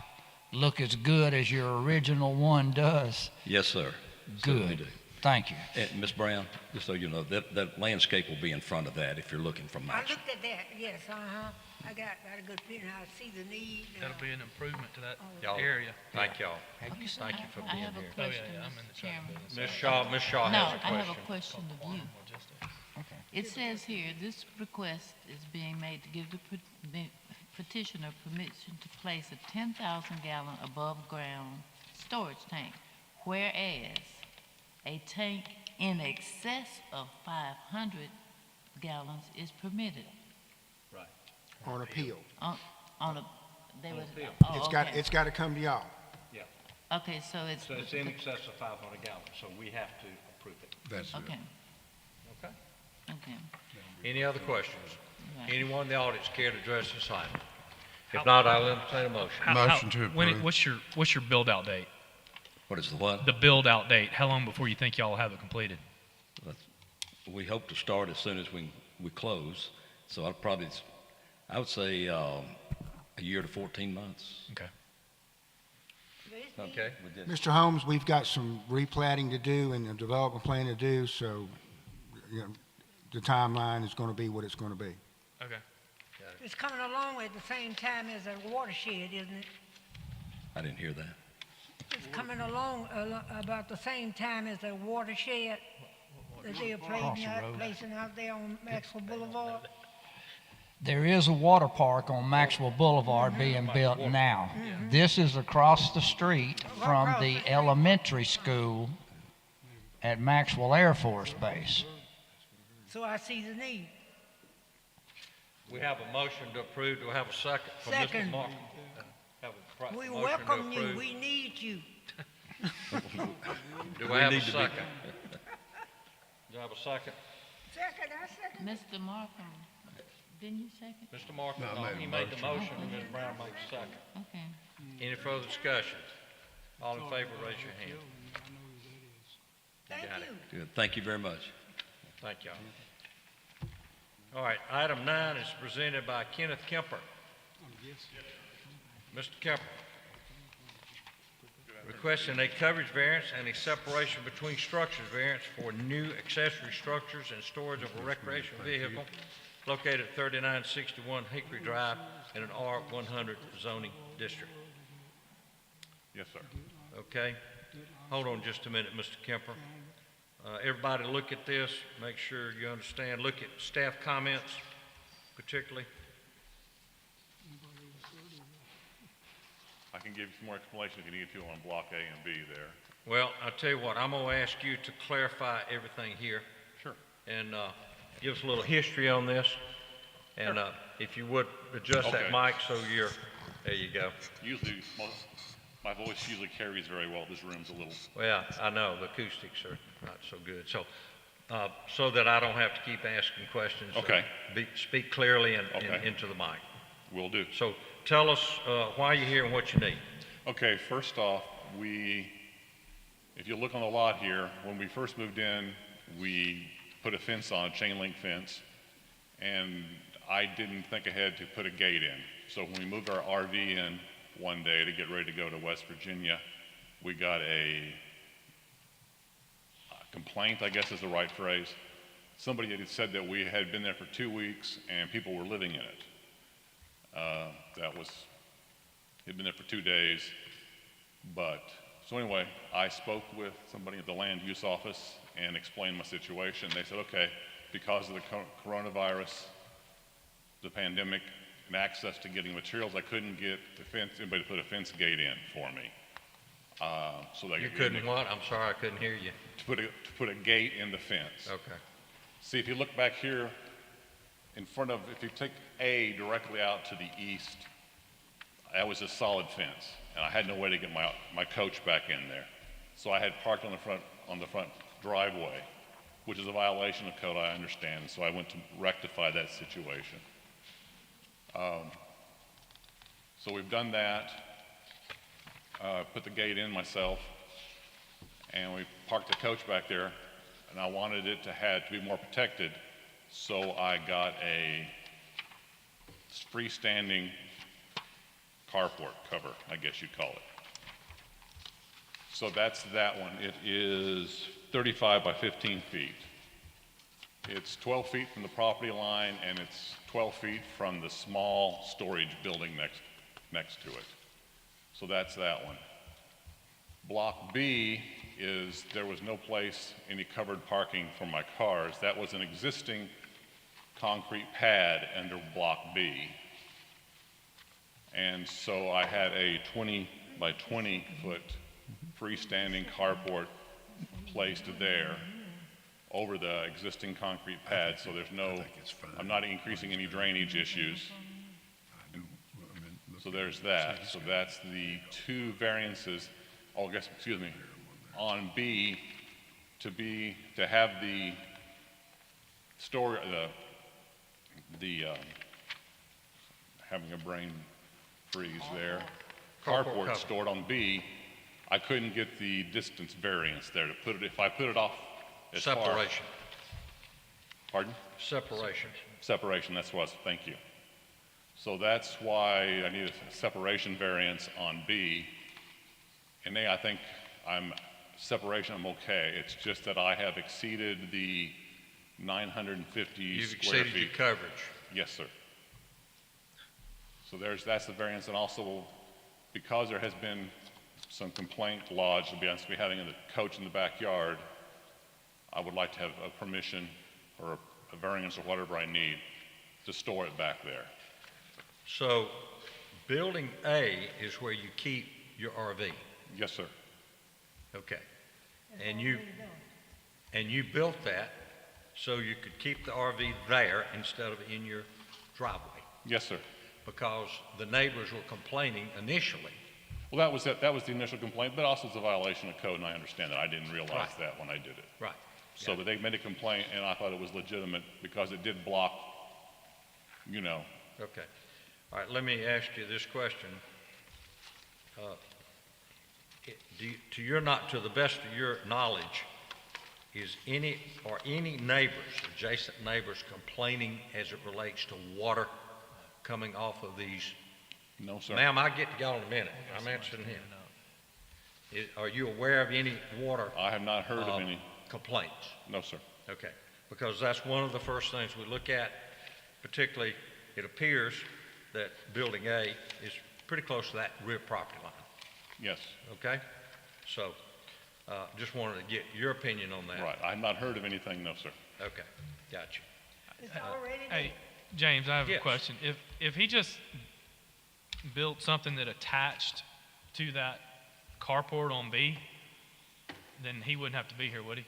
look as good as your original one does? Yes, sir. Certainly Good. do. Thank you. And Ms. Brown, just so you know, that landscape will be in front of that if you're looking from I Max. looked at that, yes, I got a good feeling, I see the need. That'll be an improvement to that Y'all, area. thank y'all. Okay, Thank you for I being have a here. question, Oh, yeah, I'm in the Mr. Chairman. Ms. Shaw No, has a I have a question. question of you. It says here, this request is being made to give the petitioner permission to place a 10,000 gallon above ground storage tank, whereas a tank in excess of 500 gallons is permitted. Right. On appeal. On a, they would, appeal. oh, It's got to come to y'all. Yeah. okay, so it's, So it's in excess of 500 gallons, so we have to approve it. That's it. okay, Okay. okay. Any other questions? Right. Anyone in the audience care to address this item? If not, I'll entertain a motion. Motion to when approve. what's your build out date? What is the what? The build out date, how long before you think y'all will have it completed? We hope to start as soon as we close. So I would say a year to 14 months. Okay. Okay. Mr. Holmes, we've got some replatting to do and a development plan to do, so you know, the timeline is going to be what it's going to be. Okay. It's coming along at the same time as a watershed, isn't it? I didn't hear that. It's coming along about the same time as a watershed that they're placing out there on Maxwell Boulevard. There is a water park on Maxwell Boulevard being built now. This is across the street from the elementary school at Maxwell Air Force Base. So I see the need. We have a motion to approve. Do we have a second? From Mr. Second. Markham? Have a We motion to welcome you, approve. we need you. Do we have a second? Do I have a second? Second, I second. Mr. Markham, didn't you second? Mr. Markham, No, I made a he made the motion. motion, and Ms. Brown made the second. Okay. Any further discussion? All in favor, raise your hand. Thank Got it. you. Good. Thank you very much. Thank y'all. All right, item 9 is presented by Kenneth Kemper. Mr. Kemper. Requesting a coverage variance and a separation between structures variance for new accessory structures and storage of a recreational vehicle located at 3961 Hickory Drive in an R100 zoning district. Yes, sir. Okay? Hold on just a minute, Mr. Kemper. Everybody look at this, make sure you understand. Look at staff comments particularly. I can give you some more explanation if you need to on block A and B there. Well, I'll tell you what, I'm going to ask you to clarify everything here. Sure. And give us a little history on this. And if you would, adjust that Okay. mic so you're, there you go. Usually, my voice usually carries very well. This room's a little. Well, I know, the acoustics are not so good. So, so that I don't have to keep asking questions. Okay. Speak clearly and Okay. into the mic. Will do. So tell us why you're here and what you need. Okay, first off, if you look on the lot here, when we first moved in, we put a fence on, a chain link fence, and I didn't think ahead to put a gate in. So when we moved our RV in one day to get ready to go to West Virginia, we got a complaint, I guess is the right phrase. Somebody had said that we had been there for 2 weeks and people were living in it. He'd been there for 2 days, so anyway, I spoke with somebody at the land use office and explained my situation. They said, okay, because of the coronavirus, the pandemic, and access to getting materials, I couldn't get anybody to put a fence gate in for me. You couldn't what? I'm sorry, I couldn't hear you. To put a gate in the fence. Okay. See, if you look back here if you take A directly out to the east, that was a solid fence, and I had no way to get my coach back in there. So I had parked on the front driveway, which is a violation of code, I understand, so I went to rectify that situation. So we've done that, put the gate in myself, and we parked the coach back there, and I wanted it to be more protected, so I got a freestanding carport cover, I guess you'd call it. So that's that one. It is 35 by 15 feet. It's 12 feet from the property line, and it's 12 feet from the small storage building next to it. So that's that one. Block B there was no place, any covered parking for my cars. That was an existing concrete pad under Block B. And so I had a 20 by 20 foot freestanding carport placed there over the existing concrete pad, so I'm not increasing any drainage issues. So there's that. So that's the two variances, on B, to have the having a brain freeze there. Carport stored on B, I couldn't get the distance variance there to put it, if I put it off as far. Separation. Pardon? Separation. Separation, thank you. So that's why I need a separation variance on B. And A, I think I'm okay. It's just that I have exceeded the 950 You've square exceeded feet. your coverage. Yes, sir. So that's the variance, and also because there has been some complaint lodged to be having a coach in the backyard, I would like to have a permission or a variance or whatever I need to store it back there. So building A is where you keep your RV. Yes, sir. Okay. And you built that so you could keep the RV there instead of in your driveway. Yes, sir. Because the neighbors were complaining initially. Well, that was the initial complaint, but also it's a violation of code, and I understand that. I didn't realize that when I did it. Right. So, but they made a complaint, and I thought it was legitimate because it did block, Okay. All right, let me ask you this question. To the best of your knowledge, is any neighbors, adjacent neighbors, complaining as it relates to water coming off of these? No, sir. Ma'am, I'll get to y'all in a minute. I'm answering him. Are you aware of any water? I have not heard of any complaints. No, sir. Okay, because that's one of the first things we look at, particularly it appears that building A is pretty close to that rear property line. Yes. Okay? So, just wanted to get your opinion on that. Right. I have not heard of anything, no, sir. Okay, gotcha. It's already Hey, James, I have Yes. a question. If he just built something that attached to that carport on B, then he wouldn't have to be here, would he?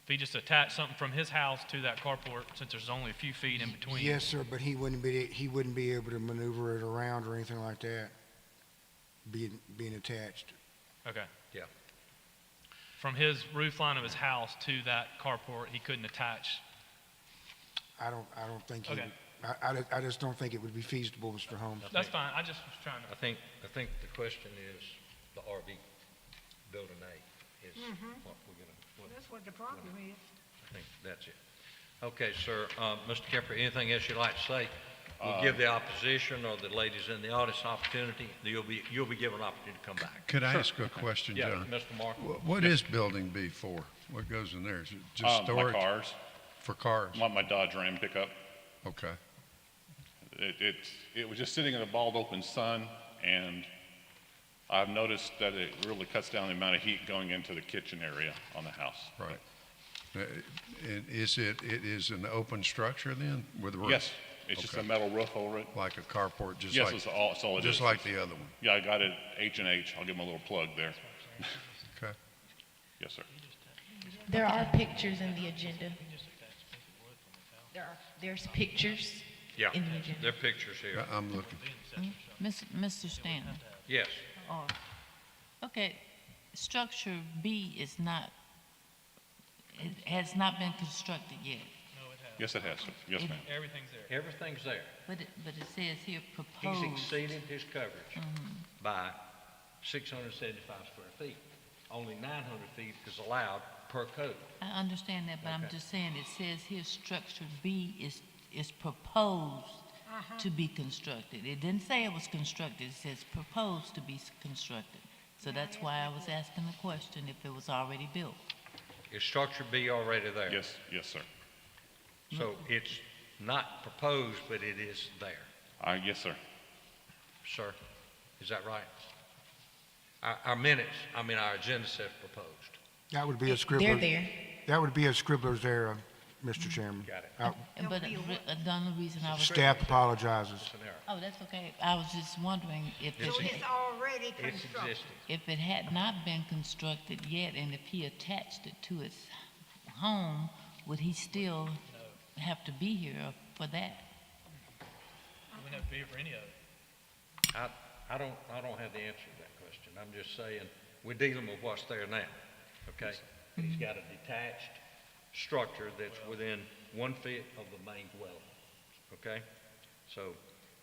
If he just attached something from his house to that carport, since there's only a few feet in between. Yes, sir, but he wouldn't be able to maneuver it around or anything like that, being attached. Okay. Yeah. from his roof line of his house to that carport, he couldn't attach. I don't think, Okay. I just don't think it would be feasible, Mr. Holmes. That's fine, I just was trying to. I think the question is the RV building A is what we're gonna, That's what the problem is. I think that's it. Okay, sir, Mr. Kemper, anything else you'd like to say? We'll give the opposition or the ladies in the audience an opportunity. You'll be given an opportunity to come back. Could I ask a question, Yeah, John? Mr. Mark. What is Building B for? What goes in there? Is it just storage? My cars, For cars? my Dodge Ram pickup. Okay. It was just sitting in a bald open sun, and I've noticed that it really cuts down the amount of heat going into the kitchen area on the house. Right. And it is an open structure then with a roof? Yes, it's just a metal roof over it. Like a carport, just Yes, like, it's all it just is. like the other one? Yeah, I got it H&H. I'll give them a little plug there. Okay. Yes, sir. There are pictures in the agenda. There's pictures Yeah, in the agenda. there are pictures here. I'm looking. Mr. Stanton, Yes, okay, structure B is not, it has not been constructed yet. Yes, it has, sir. Yes, ma'am. Everything's there. everything's there. But it says here He's proposed. exceeded his coverage by 675 square feet. Only 900 feet is allowed per code. I understand that, but I'm Okay. just saying, it says here structure B is proposed to be constructed. It didn't say it was constructed, it says proposed to be constructed. So that's why I was asking the question if it was already built. Is structure B already there? Yes, yes, sir. So it's not proposed, but it is there. Yes, sir. Sir, is that right? Our minutes, our agenda says proposed. That would be a They're scribbler. there. That would be a scribbler's error, Mr. Chairman. Got it. But the only reason I was. Staff apologizes. It's an error. Oh, that's okay. I was just wondering if So it's already It's constructed. existing. if it had not been constructed yet, and if he attached it to his home, would he still have to be here for that? We wouldn't have to be here for any of it. I don't have the answer to that question. I'm just saying, we're dealing with what's there now, okay? He's got a detached structure that's within 1 foot of the main dwelling, okay? So,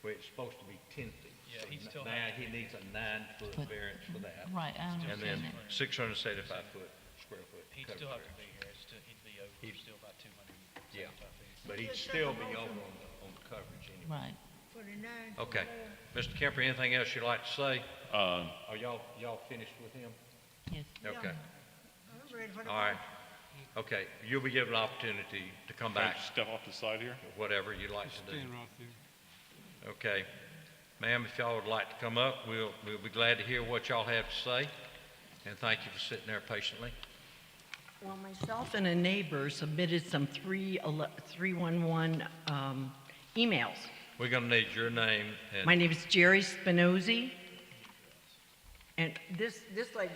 where it's supposed to be 10 feet. Yeah, So he'd still now have to he needs a 9-foot But- variance for that. Right, I And understand then that. 675 square foot He'd coverage still have to area. be here, he'd be over, still about 275 Yeah, feet. but he'd still be over on the coverage anyway. Right. For the 9 Okay. Mr. Kemper, anything else you'd like to say? Are y'all finished with him? Yes. Okay, I'm ready for the all right. Okay, you'll be given an opportunity to come Can I back, step off the side here? whatever you'd like to do. Okay. Ma'am, if y'all would like to come up, we'll be glad to hear what y'all have to say. And thank you for sitting there patiently. Well, myself and a neighbor submitted some 311 emails. We're gonna need your name and. My name is Jerry Spinozzi. And this lady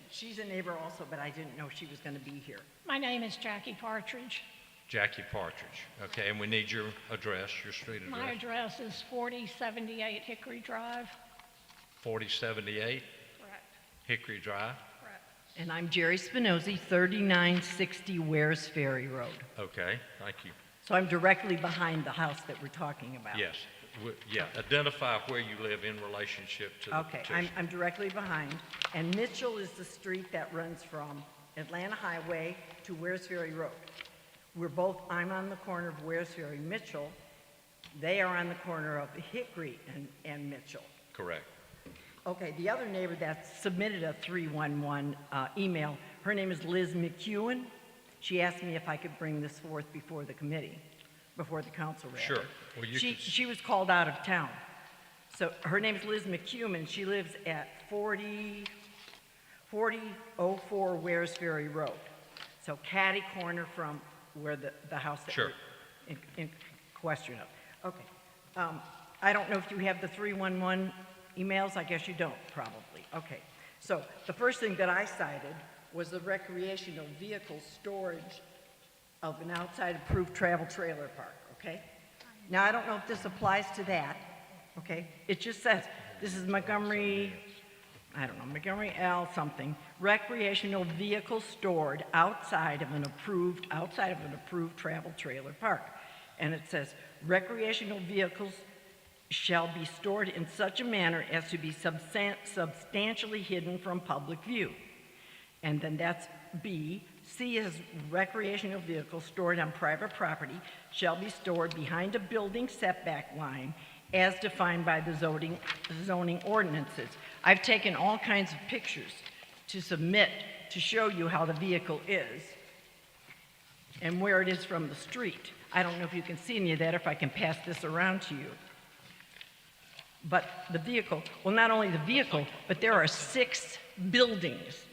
she's a neighbor also, but I didn't know she was going to be here. My name is Jackie Partridge. Jackie Partridge. Okay, and we need your address, your street My address. address is 4078 Hickory Drive. 4078 Correct. Hickory Drive. Correct. And I'm Jerry Spinozzi, 3960 Wares Ferry Road. Okay, thank you. So I'm directly behind the house that we're talking about. Yes, yeah, identify where you live in relationship to the Okay, petition. I'm directly behind. And Mitchell is the street that runs from Atlanta Highway to Wares Ferry Road. I'm on the corner of Wares Ferry, Mitchell. They are on the corner of Hickory and Mitchell. Correct. Okay, the other neighbor that submitted a 311 email, her name is Liz McEwen. She asked me if I could bring this forth before the committee, before the council, rather. Sure. Well, you could- She was called out of town. So her name is Liz McEwen. She lives at 4004 Wares Ferry Road. So catty corner from where the house that Sure. we're in question of. Okay. I don't know if you have the 311 emails. I guess you don't, probably. Okay. So the first thing that I cited was the recreational vehicle storage of an outside approved travel trailer park, okay? Now, I don't know if this applies to that, okay? It just says, this is Montgomery I don't know, Montgomery L something, recreational vehicle stored outside of an approved travel trailer park. And it says, recreational vehicles shall be stored in such a manner as to be substantially hidden from public view. And then that's B. C is recreational vehicles stored on private property shall be stored behind a building setback line as defined by the zoning ordinances. I've taken all kinds of pictures to submit to show you how the vehicle is and where it is from the street. I don't know if you can see any of that, if I can pass this around to you. But the vehicle, well, not only the vehicle, but there are 6 buildings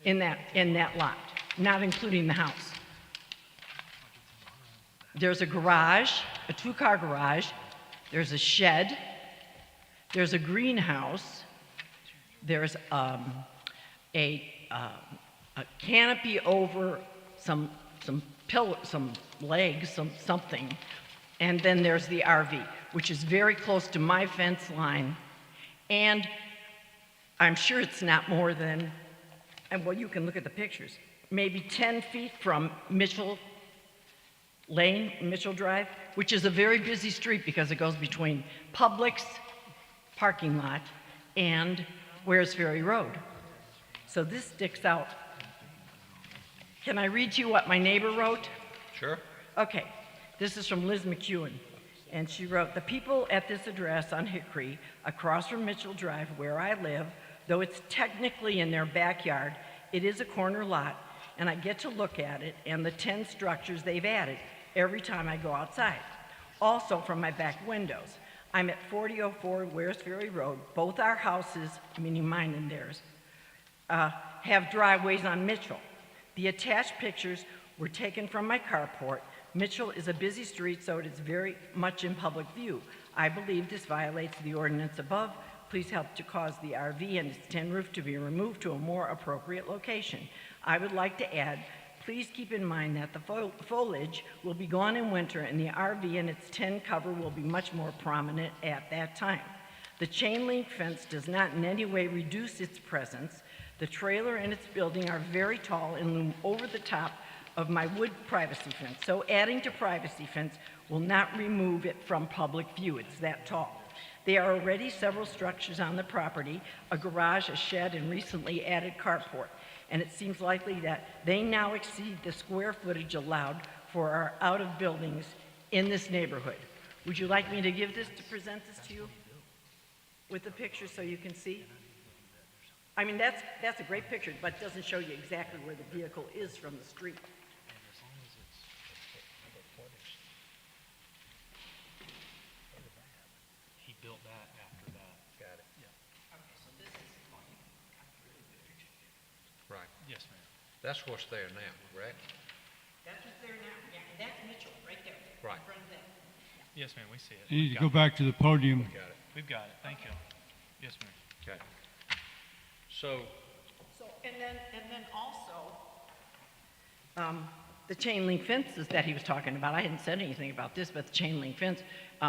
in that lot, not including the house. There's a garage, a 2-car garage, there's a shed, there's a greenhouse, there's a canopy over some legs, something, and then there's the RV, which is very close to my fence line, and I'm sure it's not more than, and well, you can look at the pictures, maybe 10 feet from Mitchell Lane, Mitchell Drive, which is a very busy street because it goes between Publix parking lot and Wares Ferry Road. So this sticks out. Can I read to you what my neighbor wrote? Sure. Okay, this is from Liz McEwen, and she wrote, the people at this address on Hickory, across from Mitchell Drive, where I live, though it's technically in their backyard, it is a corner lot, and I get to look at it and the 10 structures they've added every time I go outside. Also from my back windows. I'm at 4004 Wares Ferry Road. Both our houses, meaning mine and theirs, have driveways on Mitchell. The attached pictures were taken from my carport. Mitchell is a busy street, so it is very much in public view. I believe this violates the ordinance above. Please help to cause the RV and its tin roof to be removed to a more appropriate location. I would like to add, please keep in mind that the foliage will be gone in winter and the RV and its tin cover will be much more prominent at that time. The chain link fence does not in any way reduce its presence. The trailer and its building are very tall and loom over the top of my wood privacy fence. So adding to privacy fence will not remove it from public view. It's that tall. There are already several structures on the property, a garage, a shed, and recently added carport. And it seems likely that they now exceed the square footage allowed for our out of buildings in this neighborhood. Would you like me to present this to you with the picture so you can see? I mean, that's a great picture, but it doesn't show you exactly where the vehicle is from the street. He built that after that. Got it. Yeah. Okay, so this is Right. Yes, ma'am. That's what's there now, correct? That's what's there now. Yeah, and that's Mitchell right there. Right. In front of that. Yes, ma'am, we see it. You need We've to go got it. back to the podium. Got it. We've got it. Thank you. Yes, ma'am. Okay. So, And then also, the chain link fences that he was talking about, I hadn't said anything about this, but the chain link fence,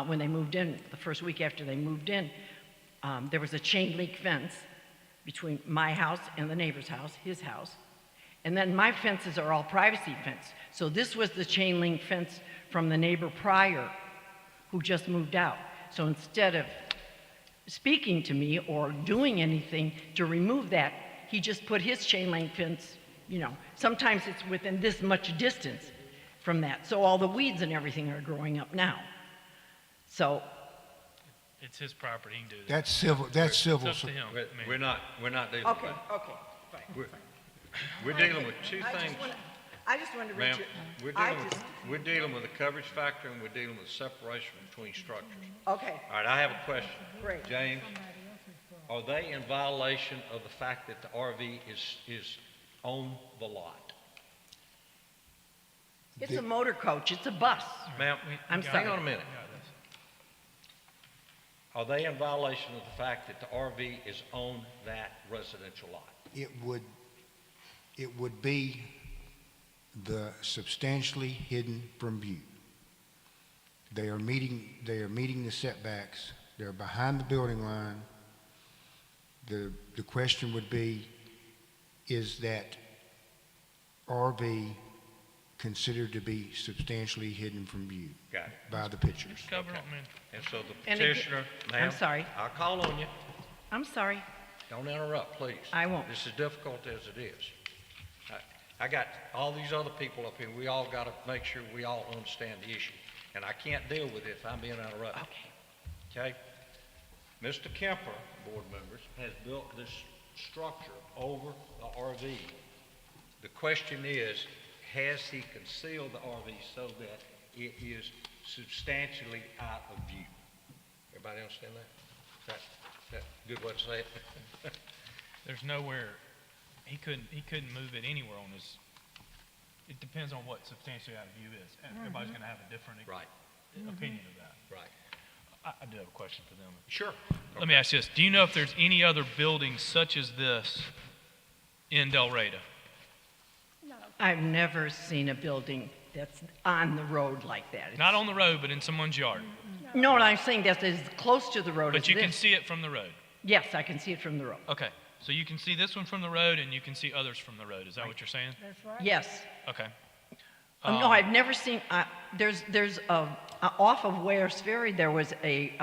when they moved in, the first week after they moved in, there was a chain link fence between my house and the neighbor's house, his house. And then my fences are all privacy fence. So this was the chain link fence from the neighbor prior who just moved out. So instead of speaking to me or doing anything to remove that, he just put his chain link fence, you know, sometimes it's within this much distance from that. So all the weeds and everything are growing up now. So It's his property. He can do that. That's civil, that's civil. It's up to him. I mean, we're not dealing with okay, that. okay, fine. We're dealing with two things. I just wanted to read Ma'am, you. we're dealing with a coverage factor and we're dealing with separation between structures. Okay. All right, I have a question. Great. James, are they in violation of the fact that the RV is on the lot? It's a motor coach, it's a bus. Ma'am, I'm hang sorry. on a minute. Are they in violation of the fact that the RV is on that residential lot? It would be the substantially hidden from view. They are meeting the setbacks. They're behind the building line. The question would be, is that RV considered to be substantially hidden from view? Got it. By the pictures? Cover it, man. And so the And again- petitioner, I'm ma'am. sorry. I'll call on you. I'm sorry. Don't interrupt, please. I won't. This is difficult as it is. I got all these other people up here. We all got to make sure we all understand the issue. And I can't deal with it if I'm being interrupted. Okay? Mr. Kemper, board members, has built this structure over the RV. The question is, has he concealed the RV so that it is substantially out of view? Everybody understand that? That good way to say it? There's nowhere, he couldn't move it anywhere on his, it depends on what substantially out of view is. Everybody's gonna have a different opinion of that. Right. I do have a question for them. Sure. Let me ask you this. Do you know if there's any other buildings such as this in Del Reyta? I've never seen a building that's on the road like that. Not on the road, but in someone's yard? No, what I'm saying that's as close to the road as But you can this. see it from the road? Yes, I can see it from the road. Okay, so you can see this one from the road and you can see others from the road. Is that what you're saying? That's right. Yes. Okay. No, I've never seen, there's off of Ware's Ferry, there was a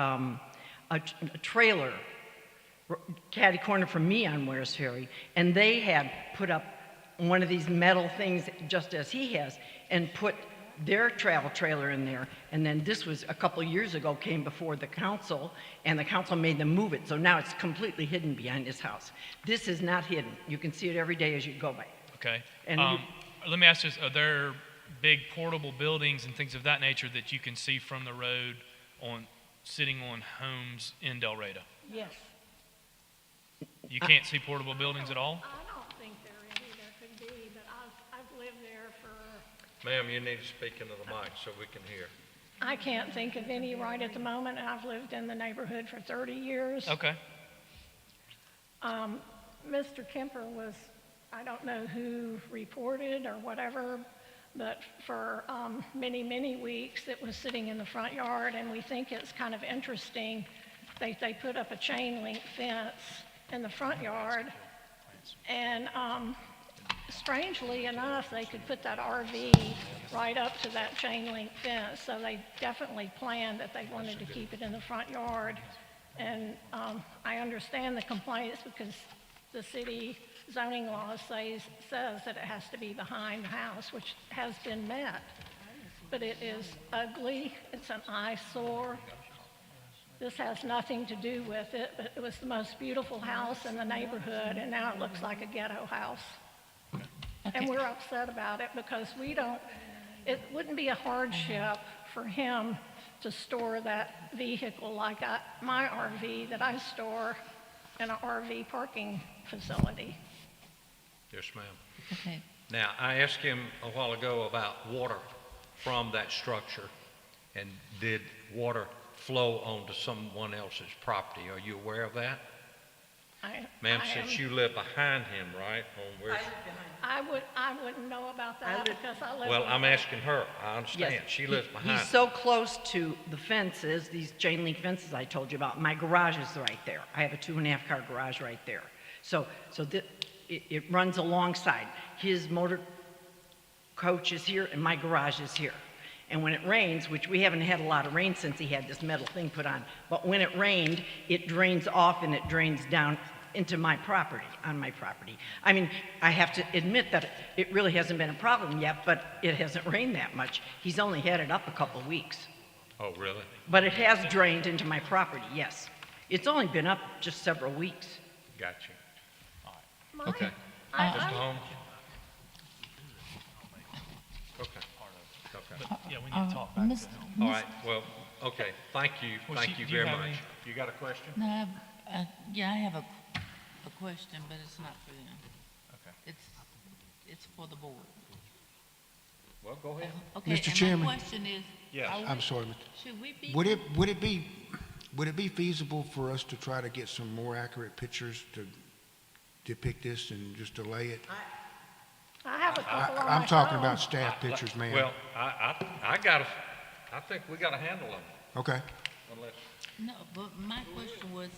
trailer, catty corner from me on Ware's Ferry, and they had put up one of these metal things, just as he has, and put their travel trailer in there. And then this was, a couple years ago, came before the council, and the council made them move it. So now it's completely hidden behind his house. This is not hidden. You can see it every day as you go by. Okay. And let me ask this, are there big portable buildings and things of that nature that you can see from the road sitting on homes in Del Reyta? Yes. You can't see portable buildings at all? I don't think there could be, but I've lived there for, Ma'am, you need to speak into the mic so we can hear. I can't think of any right at the moment, and I've lived in the neighborhood for 30 years. Okay. Mr. Kemper was, I don't know who reported or whatever, but for many, many weeks it was sitting in the front yard, and we think it's kind of interesting. They put up a chain link fence in the front yard, and strangely enough, they could put that RV right up to that chain link fence, so they definitely planned that they wanted to keep it in the front yard. And I understand the complaints because the city zoning law says that it has to be behind the house, which has been met. But it is ugly, it's an eyesore. This has nothing to do with it, but it was the most beautiful house in the neighborhood, and now it looks like a ghetto house. And we're upset about it because it wouldn't be a hardship for him to store that vehicle like my RV that I store in an RV parking facility. Yes, ma'am. Okay. Now, I asked him a while ago about water from that structure, and did water flow onto someone else's property? Are you aware of that? Ma'am, since you live behind him, right, on where? I wouldn't know about that because I live. Well, I'm asking her. I understand. Yes. She lives behind. He's so close to the fences, these chain link fences I told you about. My garage is right there. I have a 2.5 car garage right there. So it runs alongside. His motor coach is here and my garage is here. And when it rains, which we haven't had a lot of rain since he had this metal thing put on, but when it rained, it drains off and it drains down into my property, on my property. I mean, I have to admit that it really hasn't been a problem yet, but it hasn't rained that much. He's only had it up a couple weeks. Oh, really? But it has drained into my property, yes. It's only been up just several weeks. Got you. Okay. I- Mr. Holmes? Okay. Okay. Yeah, we need to talk back to him. All right, well, okay, thank you, Well, thank you do you very have much. any- You got a question? No, yeah, I have a question, but it's not for them. Okay. It's for the board. Well, go ahead. Okay, Mr. and Chairman. my question is. Yes. I'm sorry, Should we be? would it be feasible for us to try to get some more accurate pictures to depict this and just delay it? I have a couple on I'm my talking phone. about staff pictures, ma'am. Well, I think we got a handle on it, Okay. unless, No, but my question was,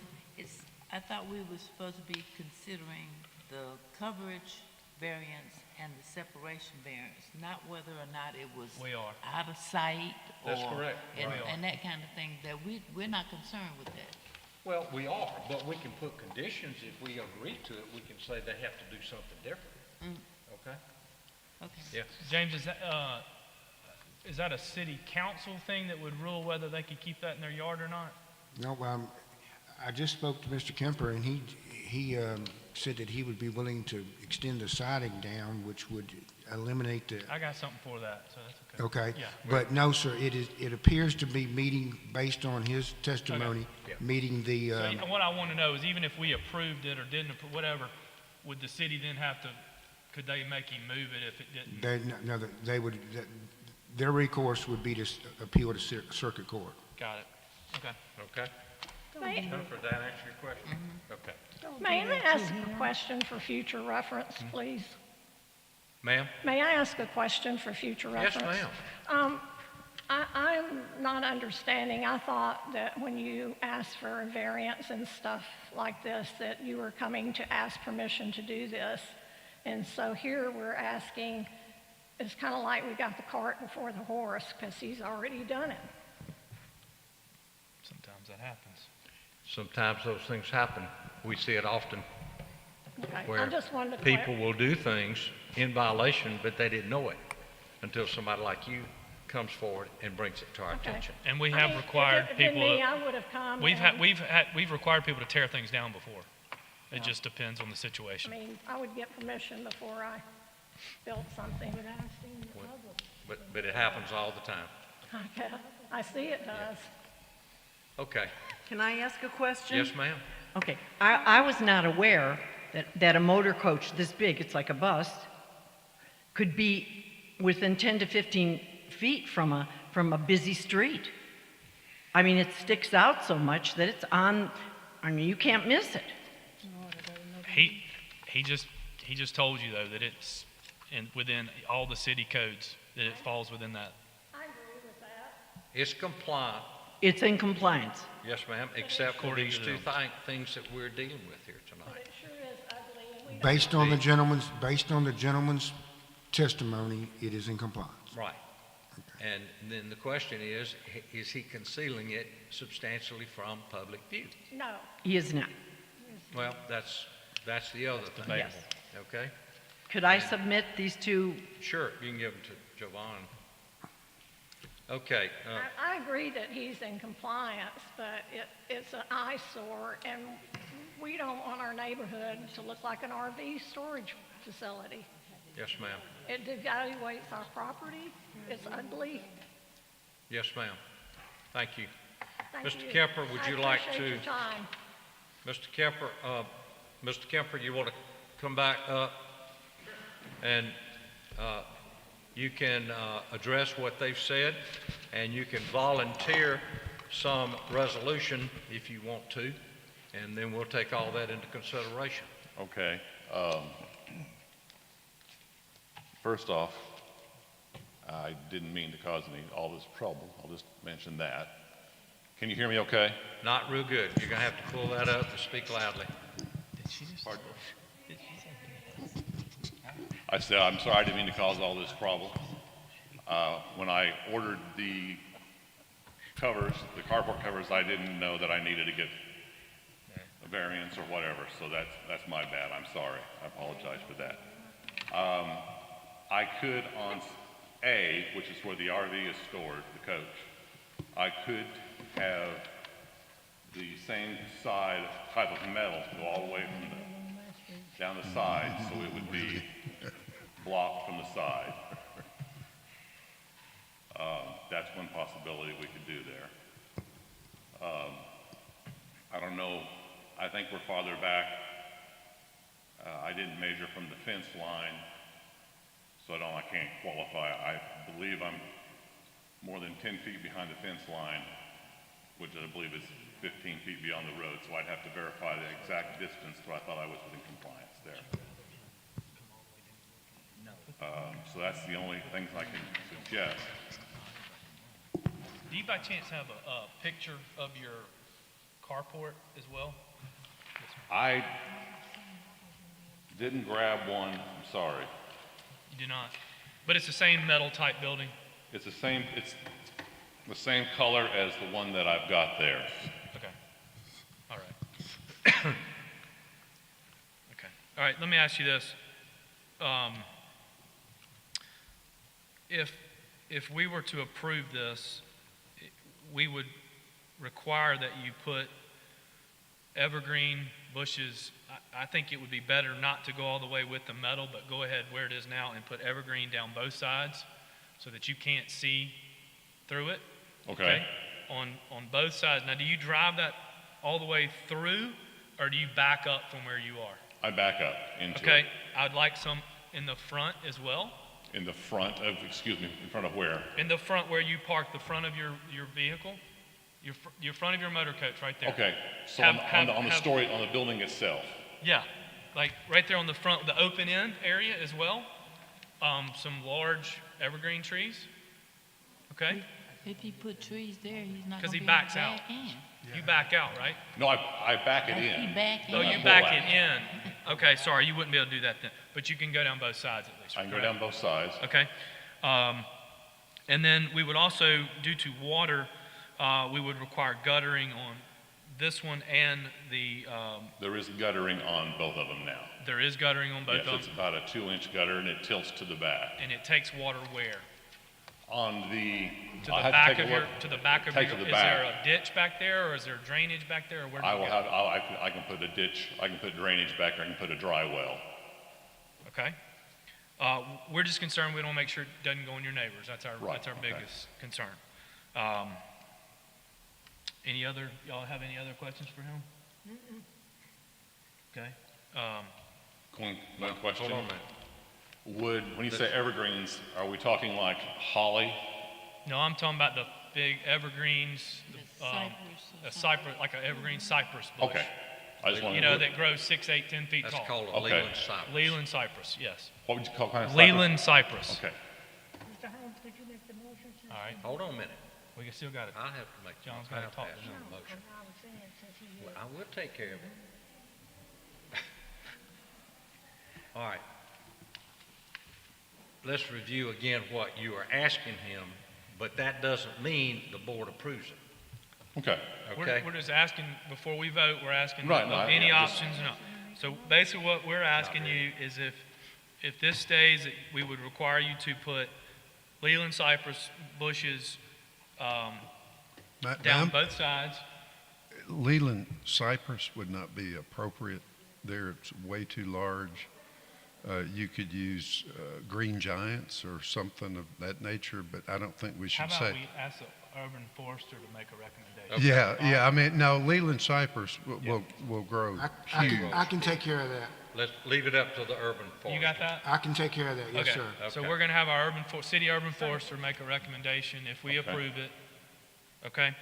I thought we were supposed to be considering the coverage variance and the separation variance, not whether or not it was We are. out of sight or. That's correct. And, We are. and that kind of thing, that we're not concerned with that. Well, we are, but we can put conditions. If we agree to it, we can say they have to do something different. Okay? Okay. Yeah. James, is that a city council thing that would rule whether they could keep that in their yard or not? No, I just spoke to Mr. Kemper, and he said that he would be willing to extend the siding down, which would eliminate the, I got something for that, so that's okay. okay? Yeah. But no, sir, it appears to be meeting, based on his testimony, Yeah. meeting the, So what I want to know is even if we approved it or didn't, whatever, would the city then have to, could they make him move it if it didn't? they would, their recourse would be to appeal to circuit court. Got it. Okay. Okay? Jennifer, did that answer your question? Okay. May I ask a question for future reference, please? Ma'am? May I ask a question for future Yes, reference? ma'am. I'm not understanding. I thought that when you asked for a variance and stuff like this, that you were coming to ask permission to do this. And so here we're asking, it's kind of like we got the cart before the horse because he's already done it. Sometimes that happens. Sometimes those things happen. We see it often. Okay, I Where just wanted to people will do things in violation, but they didn't know it until somebody like you comes forward and brings it to our attention. And we have required if it had people. been me, I would have come. We've required people to tear things down before. It just depends on the situation. I mean, I would get permission before I built something without seeing the public. But it happens all the time. Okay, I see it does. Okay. Can I ask a question? Yes, ma'am. Okay, I was not aware that a motor coach this big, it's like a bus, could be within 10 to 15 feet from a busy street. I mean, it sticks out so much that it's on, I mean, you can't miss it. He just told you though that it's within all the city codes that it falls within that. I agree with that. It's compliant. It's in compliance. Yes, ma'am, except for According these to two them. things that we're dealing with here tonight. It sure is ugly. And we don't Based on the gentleman's testimony, it is in compliance. Right. And then the question is he concealing it substantially from public view? No. He is not. Well, that's the other thing. Yes. Okay? Could I submit these two? Sure, you can give them to Jovan. Okay. I agree that he's in compliance, but it's an eyesore, and we don't want our neighborhood to look like an RV storage facility. Yes, ma'am. It devaluates our property. It's ugly. Yes, ma'am. Thank you. Thank Mr. you. Kemper, would you like I appreciate to? your time. Mr. Kemper, you want to come back up? And you can address what they've said, and you can volunteer some resolution if you want to, and then we'll take all that into consideration. Okay. First off, I didn't mean to cause all this trouble. I'll just mention that. Can you hear me okay? Not real good. You're going to have to pull that up and speak loudly. Pardon? I said, I'm sorry, I didn't mean to cause all this problem. When I ordered the covers, the carport covers, I didn't know that I needed to get a variance or whatever, so that's my bad. I'm sorry. I apologize for that. I could on A, which is where the RV is stored, the coach, I could have the same side type of metal go all the way down the side, so it would be blocked from the side. That's one possibility we could do there. I don't know, I think we're farther back. I didn't measure from the fence line, so I can't qualify. I believe I'm more than 10 feet behind the fence line, which I believe is 15 feet beyond the road, so I'd have to verify the exact distance, but I thought I was within compliance there. So that's the only things I can suggest. Do you by chance have a picture of your carport as well? I didn't grab one, I'm sorry. You do not. But it's the same metal type building. It's the same color as the one that I've got there. Okay. All right. Okay. All right, let me ask you this. If we were to approve this, we would require that you put evergreen bushes. I think it would be better not to go all the way with the metal, but go ahead where it is now and put evergreen down both sides so that you can't see through it. Okay. On both sides. Now, do you drive that all the way through, or do you back up from where you are? I back up into it. Okay. I'd like some in the front as well. In the front of, excuse me, in front of where? In the front where you park the front of your vehicle, your front of your motor coach right there. Okay, so on the building itself. Yeah, like right there on the front, the open end area as well. Some large evergreen trees. Okay. If he put trees there, he's not. Because he gonna be backs able to out. back in. You back out, right? No, I back it in. He back in. Oh, you back it in. Okay, sorry, you wouldn't be able to do that then. But you can go down both sides at least. I can go down both sides. Okay. And then we would also, due to water, we would require guttering on this one and the. There is guttering on both of them now. There is guttering on both of them. Yes, it's about a 2-inch gutter and it tilts to the back. And it takes water where? On the. To the back of your. To the back of your. Is there a ditch back there, or is there drainage back there, or where? I can put a ditch. I can put drainage back there. I can put a dry well. Okay. We're just concerned we don't make sure it doesn't go on your neighbors. That's our biggest concern. Y'all have any other questions for him? Okay. One question. Hold on a minute. When you say evergreens, are we talking like holly? No, I'm talking about the big evergreens, a cypress, like an evergreen cypress bush. Okay. I just want that grows 6, 8, 10 feet tall. That's called a Leland cypress. Leland cypress, yes. What would you call kind of Leland cypress. Okay. Mr. Holmes, could you make the motion? All right. Hold on a minute. We still got it. I'll have to make. John's got to talk to him. Motion. Well, I will take care of it. All right. Let's review again what you are asking him, but that doesn't mean the board approves it. Okay. We're just asking, before we vote, we're asking Right, options. No. So basically what we're asking you is if this stays, we would require you to put Leland cypress bushes down both sides. Leland cypress would not be appropriate there. It's way too large. You could use green giants or something of that nature, but I don't think we should say. How about we ask the urban forester to make a recommendation? Yeah. I mean, no, Leland cypress will grow huge. I can take care of that. Let's leave it up to the urban forester. You got that? I can take care of that, yes, Okay. sir. So we're going to have our city urban forester make a recommendation if we approve it, okay,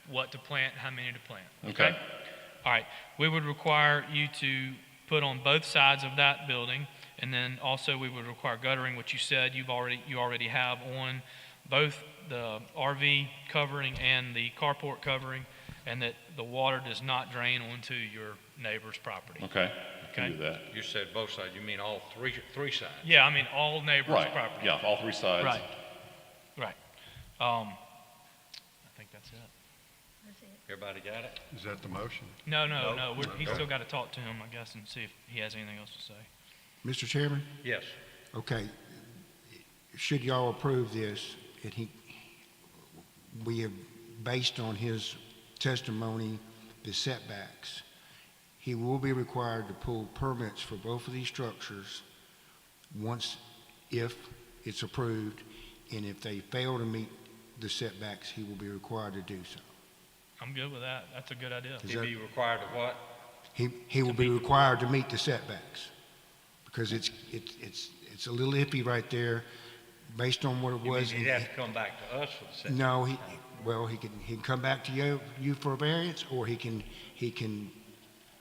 what to plant, how many to plant. Okay. All right. We would require you to put on both sides of that building, and then also we would require guttering, which you said you already have on both the RV covering and the carport covering, and that the water does not drain onto your neighbor's property. Okay. I can do that. You said both sides. You mean all three sides? Yeah, I mean all neighbors' Right. property. Yeah, all 3 sides. Right. I think that's it. Everybody got it? Is that the motion? No. He's still got to talk to him, I guess, and see if he has anything else to say. Mr. Chairman? Yes. Okay. Should y'all approve this, we have, based on his testimony, the setbacks. He will be required to pull permits for both of these structures if it's approved, and if they fail to meet the setbacks, he will be required to do so. I'm good with that. That's a good idea. He'd be required to what? He will be required to meet the setbacks, because it's a little iffy right there, based on what it was. He'd have to come back to us for the setback. No, he can come back to you for a variance, or he can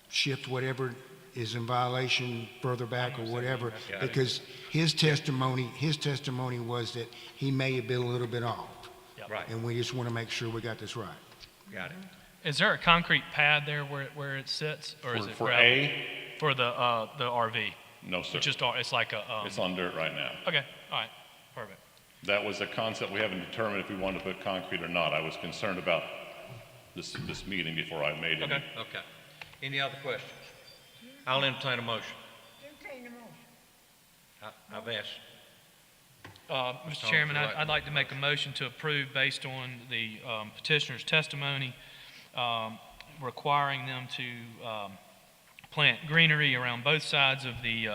shift whatever is in violation further back or whatever, because his testimony was that he may have been a little bit off. Right. And we just want to make sure we got this right. Got it. Is there a concrete pad there where it sits, or is it For gravel? A? For the RV? No, sir. It's just, it's like a, It's on dirt right now. okay, all right, perfect. That was a concept we haven't determined if we wanted to put concrete or not. I was concerned about this meeting before I made it. Okay. Any other questions? I'll entertain a motion. I've asked. Mr. Chairman, I'd like to make a motion to approve based on the petitioner's testimony, requiring them to plant greenery around both sides of the,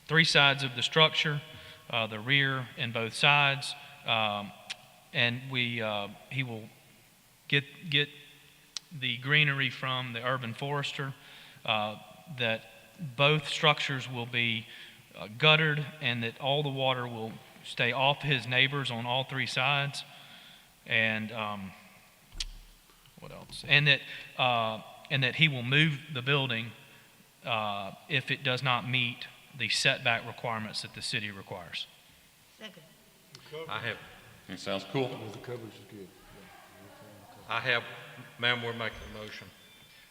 three sides of the structure, the rear and both sides, and he will get the greenery from the urban forester, that both structures will be guttered, and that all the water will stay off his neighbors on all three sides, and what else? And that he will move the building if it does not meet the setback requirements that the city requires. It sounds cool. I have, ma'am, we're making a motion.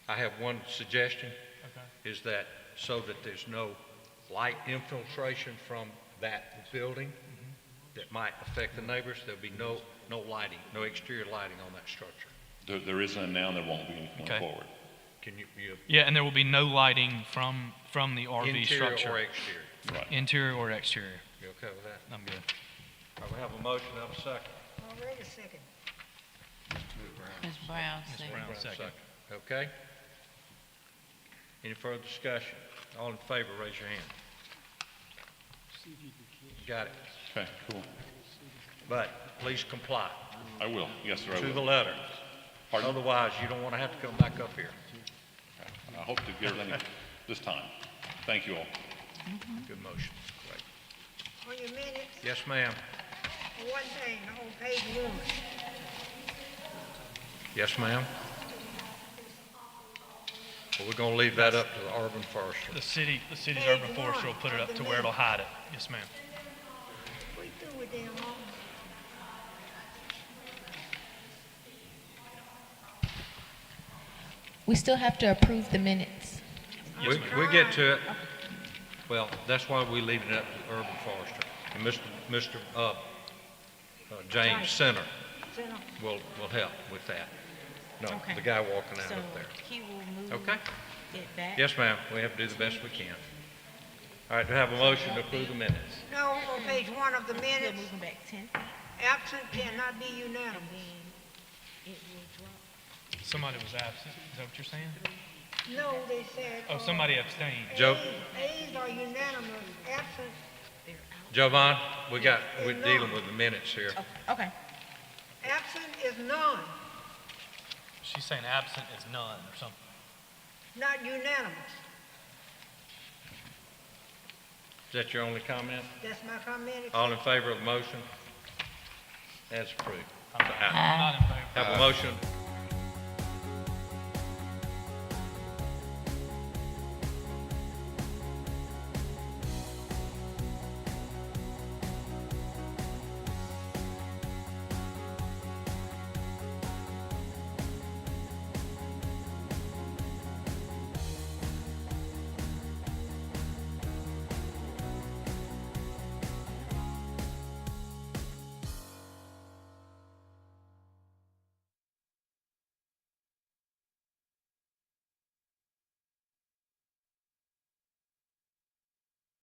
I have one suggestion, is that so that there's no light infiltration from that building that might affect the neighbors, there'll be no lighting, no exterior lighting on that structure. There isn't now, and there won't be going forward. Can you Yeah, and there will be no lighting from the RV structure. Interior or exterior? Right. Interior or exterior. You okay with that? I'm good. All right, we have a motion, have a second. Already second. Ms. Brown, Ms. second. Brown, second. Okay? Any further discussion? All in favor, raise your hand. Got it. Okay, cool. But please comply. I will. Yes, sir, I To will. the letter. Pardon? Otherwise, you don't want to have to come back up here. I hope to get everything this time. Thank you all. Good motion. Great. On your minutes, Yes, ma'am. one thing, on page 1. Yes, ma'am. Well, we're going to leave that up to the urban forester. The city's urban forester will put it up to where it'll hide it. Yes, ma'am. We through with them all. We still have to approve the minutes. We get to it. Well, that's why we leave it up to the urban forester. And Mr. James Center will help with that. No, Okay. the guy walking out So up there. he will move Okay? it back. Yes, ma'am. We have to do the best we can. All right, do I have a motion to approve the minutes? No, on page 1 of the Still minutes, moving back 10 feet. absent cannot be unanimous. It will drop. Somebody was absent. Is that what you're saying? No, they said. Oh, somebody abstained. Joe? Ayes are unanimous, absent, Jovan, we're dealing with the minutes here. Okay. absent is none, She's saying absent is none or something. not unanimous. Is that your only comment? That's my comment. All in favor of the motion? As approved. I'm not in favor. Have a motion